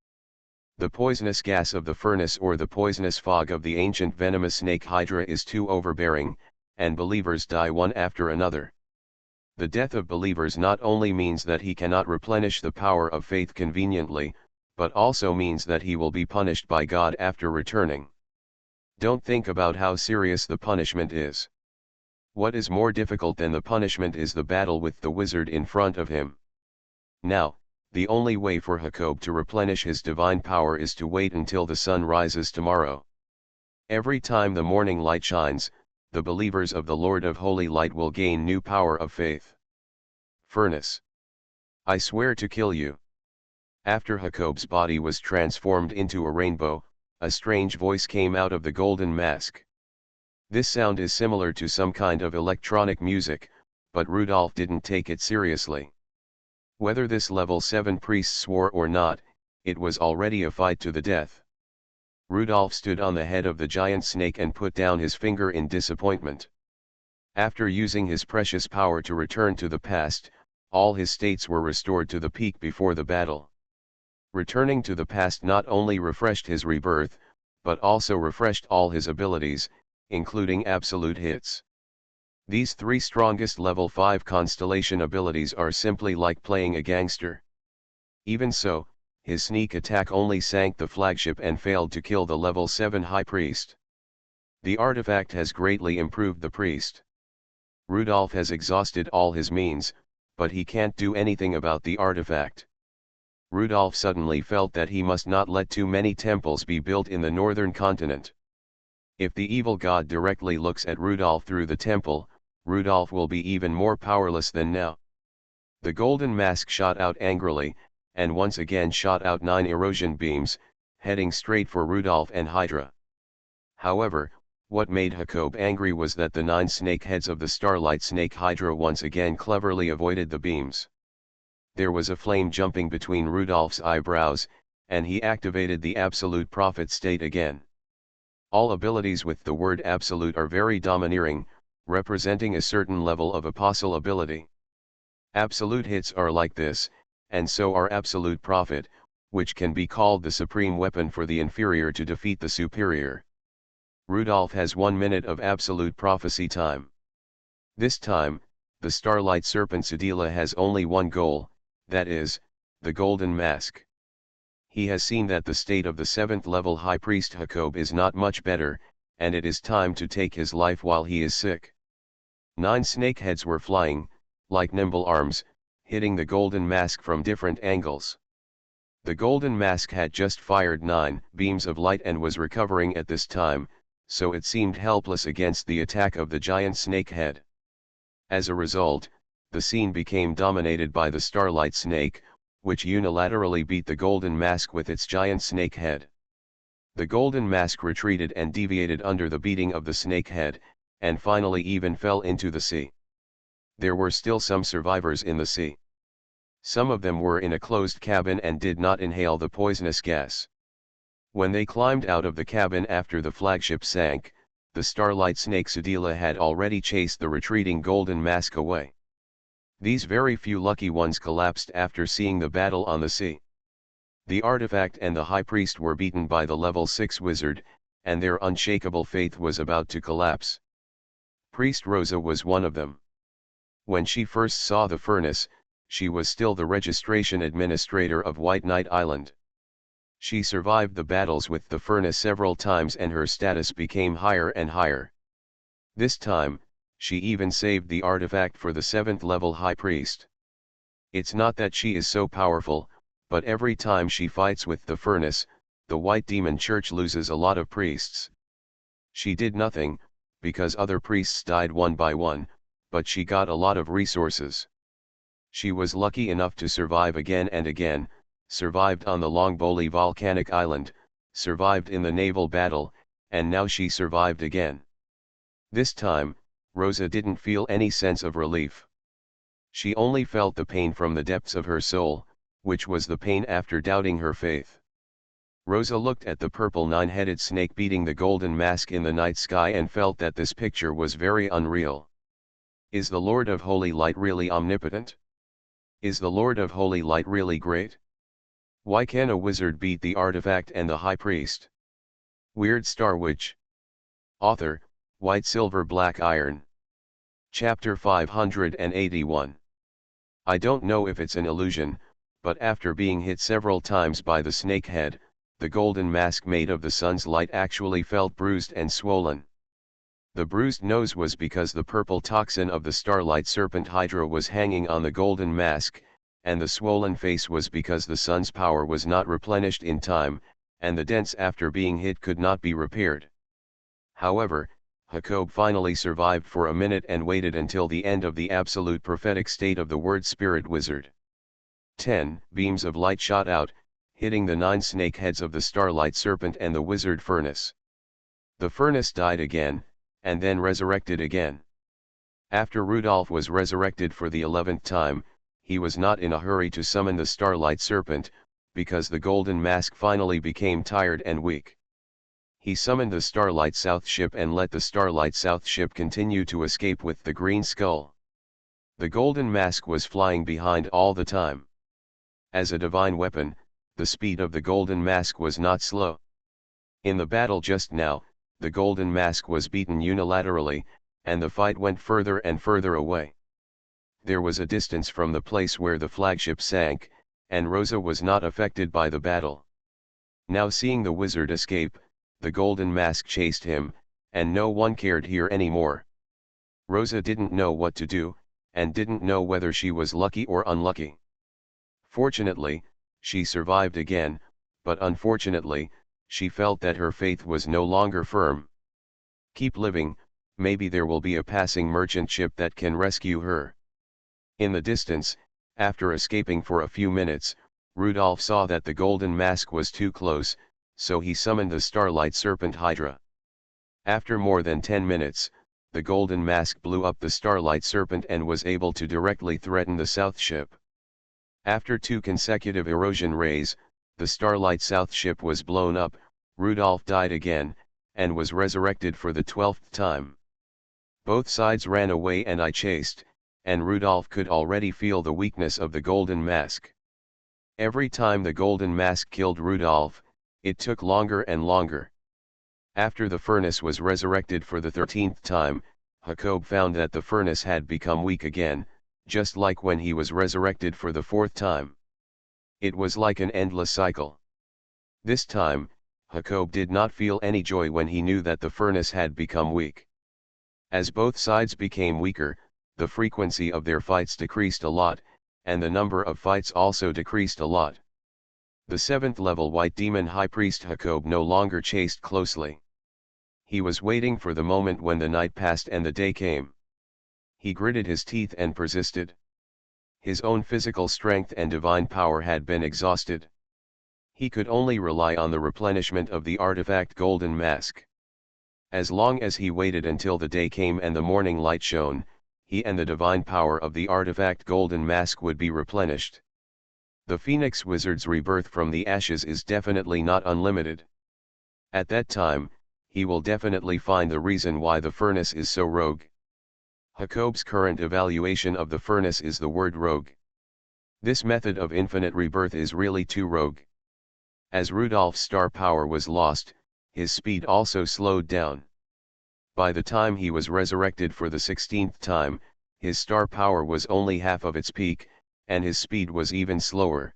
The poisonous gas of the furnace or the poisonous fog of the ancient venomous snake Hydra is too overbearing, and believers die one after another. The death of believers not only means that he cannot replenish the power of faith conveniently, but also means that he will be punished by God after returning. Don't think about how serious the punishment is. What is more difficult than the punishment is the battle with the wizard in front of him. Now, the only way for Jacob to replenish his divine power is to wait until the sun rises tomorrow. Every time the morning light shines, the believers of the Lord of Holy Light will gain new power of faith. Furnace. I swear to kill you. After Jacob's body was transformed into a rainbow, a strange voice came out of the golden mask. This sound is similar to some kind of electronic music, but Rudolph didn't take it seriously. Whether this level 7 priest swore or not, it was already a fight to the death. Rudolph stood on the head of the giant snake and put down his finger in disappointment. After using his precious power to return to the past, all his states were restored to the peak before the battle. Returning to the past not only refreshed his rebirth, but also refreshed all his abilities, including absolute hits. These three strongest level 5 constellation abilities are simply like playing a gangster. Even so, his sneak attack only sank the flagship and failed to kill the level 7 high priest. The artifact has greatly improved the priest. Rudolph has exhausted all his means, but he can't do anything about the artifact. Rudolph suddenly felt that he must not let too many temples be built in the northern continent. If the evil god directly looks at Rudolph through the temple, Rudolph will be even more powerless than now. The golden mask shot out angrily, and once again shot out 9 erosion beams, heading straight for Rudolph and Hydra. However, what made Jacob angry was that the 9 snake heads of the starlight snake Hydra once again cleverly avoided the beams. There was a flame jumping between Rudolph's eyebrows, and he activated the absolute prophet state again. All abilities with the word absolute are very domineering, representing a certain level of apostle ability. Absolute hits are like this, and so are absolute prophet, which can be called the supreme weapon for the inferior to defeat the superior. Rudolph has 1 minute of absolute prophecy time. This time, the starlight serpent Sedila has only one goal, that is, the golden mask. He has seen that the state of the 7th level high priest Jacob is not much better, and it is time to take his life while he is sick. 9 snake heads were flying, like nimble arms, hitting the golden mask from different angles. The golden mask had just fired 9 beams of light and was recovering at this time, so it seemed helpless against the attack of the giant snake head. As a result, the scene became dominated by the starlight snake, which unilaterally beat the golden mask with its giant snake head. The golden mask retreated and deviated under the beating of the snake head, and finally even fell into the sea. There were still some survivors in the sea. Some of them were in a closed cabin and did not inhale the poisonous gas. When they climbed out of the cabin after the flagship sank, the starlight snake Sedila had already chased the retreating golden mask away. These very few lucky ones collapsed after seeing the battle on the sea. The artifact and the high priest were beaten by the level 6 wizard, and their unshakable faith was about to collapse. Priest Rosa was one of them. When she first saw the furnace, she was still the registration administrator of White Knight Island. She survived the battles with the furnace several times and her status became higher and higher. This time, she even saved the artifact for the 7th level high priest. It's not that she is so powerful, but every time she fights with the furnace, the White Demon Church loses a lot of priests. She did nothing, because other priests died one by one, but she got a lot of resources. She was lucky enough to survive again and again, survived on the Longboli volcanic island, survived in the naval battle, and now she survived again. This time, Rosa didn't feel any sense of relief. She only felt the pain from the depths of her soul, which was the pain after doubting her faith. Rosa looked at the purple nine-headed snake beating the golden mask in the night sky and felt that this picture was very unreal. Is the Lord of Holy Light really omnipotent? Is the Lord of Holy Light really great? Why can a wizard beat the artifact and the high priest? Weird Star Witch. Author, White Silver Black Iron. Chapter 581. I don't know if it's an illusion, but after being hit several times by the snake head, the golden mask made of the sun's light actually felt bruised and swollen. The bruised nose was because the purple toxin of the starlight serpent Hydra was hanging on the golden mask, and the swollen face was because the sun's power was not replenished in time, and the dents after being hit could not be repaired. However, Jacob finally survived for a minute and waited until the end of the absolute prophetic state of the word spirit wizard. 10 beams of light shot out, hitting the 9 snake heads of the starlight serpent and the wizard furnace. The furnace died again, and then resurrected again. After Rudolph was resurrected for the 11th time, he was not in a hurry to summon the starlight serpent, because the golden mask finally became tired and weak. He summoned the Starlight South ship and let the Starlight South ship continue to escape with the green skull. The golden mask was flying behind all the time. As a divine weapon, the speed of the golden mask was not slow. In the battle just now, the golden mask was beaten unilaterally, and the fight went further and further away. There was a distance from the place where the flagship sank, and Rosa was not affected by the battle. Now seeing the wizard escape, the golden mask chased him, and no one cared here anymore. Rosa didn't know what to do, and didn't know whether she was lucky or unlucky. Fortunately, she survived again, but unfortunately, she felt that her faith was no longer firm. Keep living, maybe there will be a passing merchant ship that can rescue her. In the distance, after escaping for a few minutes, Rudolph saw that the golden mask was too close, so he summoned the Starlight Serpent Hydra. After more than 10 minutes, the golden mask blew up the Starlight Serpent and was able to directly threaten the South ship. After 2 consecutive erosion rays, the Starlight South ship was blown up, Rudolph died again, and was resurrected for the 12th time. Both sides ran away and I chased, and Rudolph could already feel the weakness of the golden mask. Every time the golden mask killed Rudolph, it took longer and longer. After the furnace was resurrected for the 13th time, Jacob found that the furnace had become weak again, just like when he was resurrected for the 4th time. It was like an endless cycle. This time, Jacob did not feel any joy when he knew that the furnace had become weak. As both sides became weaker, the frequency of their fights decreased a lot, and the number of fights also decreased a lot. The 7th level White Demon High Priest Jacob no longer chased closely. He was waiting for the moment when the night passed and the day came. He gritted his teeth and persisted. His own physical strength and divine power had been exhausted. He could only rely on the replenishment of the artifact golden mask. As long as he waited until the day came and the morning light shone, he and the divine power of the artifact golden mask would be replenished. The Phoenix Wizard's rebirth from the ashes is definitely not unlimited. At that time, he will definitely find the reason why the furnace is so rogue. Jacob's current evaluation of the furnace is the word rogue. This method of infinite rebirth is really too rogue. As Rudolph's star power was lost, his speed also slowed down. By the time he was resurrected for the 16th time, his star power was only half of its peak, and his speed was even slower.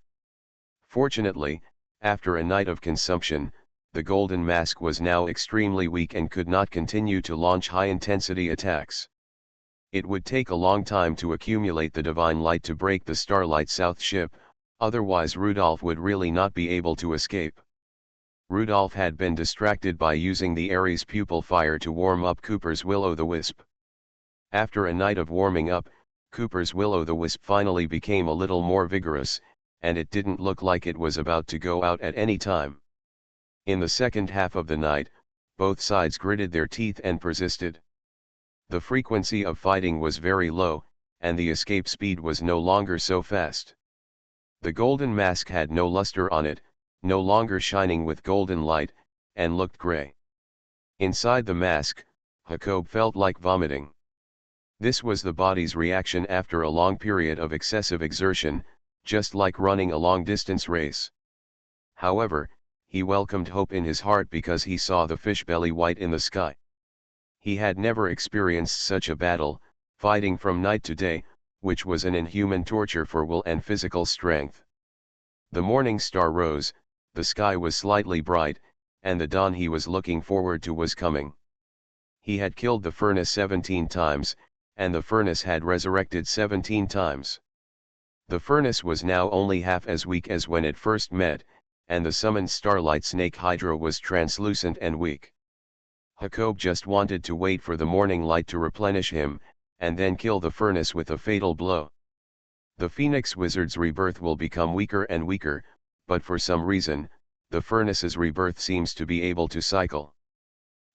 Fortunately, after a night of consumption, the golden mask was now extremely weak and could not continue to launch high-intensity attacks. It would take a long time to accumulate the divine light to break the Starlight South ship, otherwise Rudolph would really not be able to escape. Rudolph had been distracted by using the Ares pupil fire to warm up Cooper's Will-o'-the-Wisp. After a night of warming up, Cooper's Will-o'-the-Wisp finally became a little more vigorous, and it didn't look like it was about to go out at any time. In the second half of the night, both sides gritted their teeth and persisted. The frequency of fighting was very low, and the escape speed was no longer so fast. The golden mask had no luster on it, no longer shining with golden light, and looked gray. Inside the mask, Jacob felt like vomiting. This was the body's reaction after a long period of excessive exertion, just like running a long-distance race. However, he welcomed hope in his heart because he saw the fish belly white in the sky. He had never experienced such a battle, fighting from night to day, which was an inhuman torture for will and physical strength. The morning star rose, the sky was slightly bright, and the dawn he was looking forward to was coming. He had killed the furnace 17 times, and the furnace had resurrected 17 times. The furnace was now only half as weak as when it first met, and the summoned starlight snake Hydra was translucent and weak. Jacob just wanted to wait for the morning light to replenish him, and then kill the furnace with a fatal blow. The Phoenix Wizard's rebirth will become weaker and weaker, but for some reason, the furnace's rebirth seems to be able to cycle.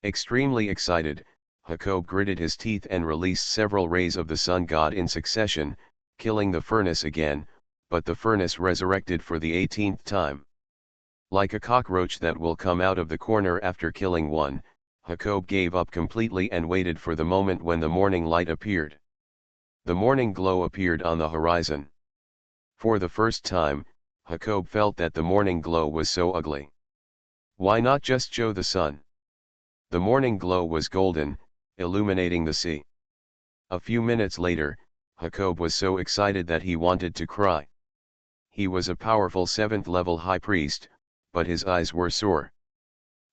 Extremely excited, Jacob gritted his teeth and released several rays of the sun god in succession, killing the furnace again, but the furnace resurrected for the 18th time. Like a cockroach that will come out of the corner after killing one, Jacob gave up completely and waited for the moment when the morning light appeared. The morning glow appeared on the horizon. For the first time, Jacob felt that the morning glow was so ugly. Why not just show the sun? The morning glow was golden, illuminating the sea. A few minutes later, Jacob was so excited that he wanted to cry. He was a powerful 7th-level high priest, but his eyes were sore.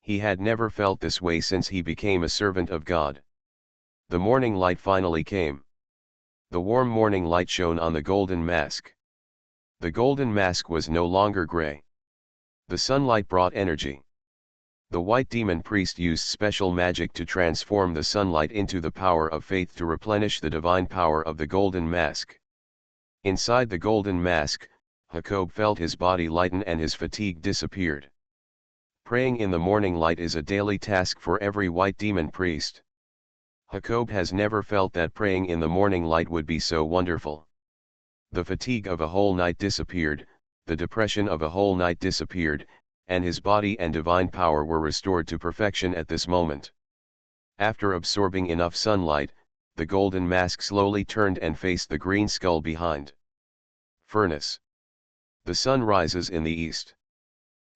He had never felt this way since he became a servant of God. The morning light finally came. The warm morning light shone on the golden mask. The golden mask was no longer gray. The sunlight brought energy. The white demon priest used special magic to transform the sunlight into the power of faith to replenish the divine power of the golden mask. Inside the golden mask, Jacob felt his body lighten and his fatigue disappeared. Praying in the morning light is a daily task for every white demon priest. Jacob has never felt that praying in the morning light would be so wonderful. The fatigue of a whole night disappeared, the depression of a whole night disappeared, and his body and divine power were restored to perfection at this moment. After absorbing enough sunlight, the golden mask slowly turned and faced the green skull behind. Furnace. The sun rises in the east.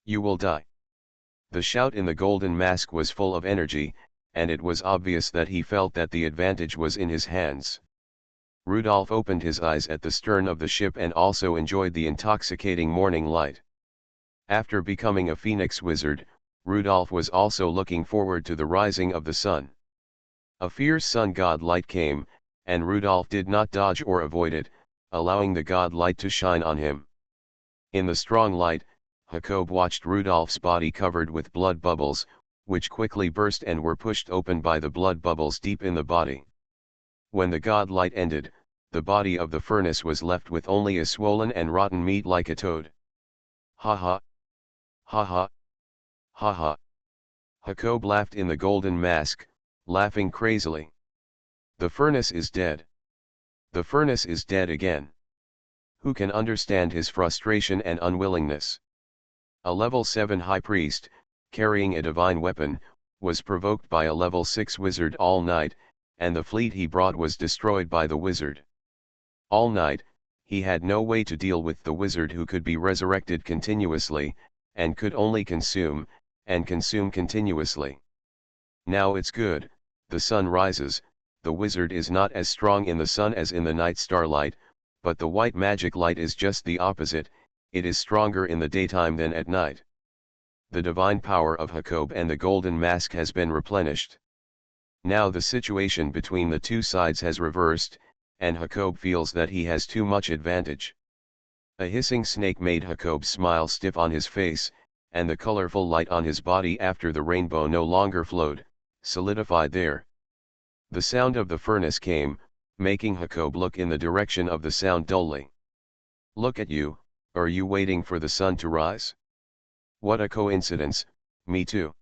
You will die. The shout in the golden mask was full of energy, and it was obvious that he felt that the advantage was in his hands. Rudolph opened his eyes at the stern of the ship and also enjoyed the intoxicating morning light. After becoming a Phoenix Wizard, Rudolph was also looking forward to the rising of the sun. A fierce sun god light came, and Rudolph did not dodge or avoid it, allowing the god light to shine on him. In the strong light, Jacob watched Rudolph's body covered with blood bubbles, which quickly burst and were pushed open by the blood bubbles deep in the body. When the god light ended, the body of the furnace was left with only a swollen and rotten meat like a toad. Ha ha! Ha ha! Ha ha! Jacob laughed in the golden mask, laughing crazily. The furnace is dead. The furnace is dead again. Who can understand his frustration and unwillingness? A level 7 high priest, carrying a divine weapon, was provoked by a level 6 wizard all night, and the fleet he brought was destroyed by the wizard. All night, he had no way to deal with the wizard who could be resurrected continuously, and could only consume, and consume continuously. Now it's good, the sun rises, the wizard is not as strong in the sun as in the night starlight, but the white magic light is just the opposite, it is stronger in the daytime than at night. The divine power of Jacob and the golden mask has been replenished. Now the situation between the two sides has reversed, and Jacob feels that he has too much advantage. A hissing snake made Jacob's smile stiff on his face, and the colorful light on his body after the rainbow no longer flowed, solidified there. The sound of the furnace came, making Jacob look in the direction of the sound dully. Look at you, are you waiting for the sun to rise? What a coincidence, me too.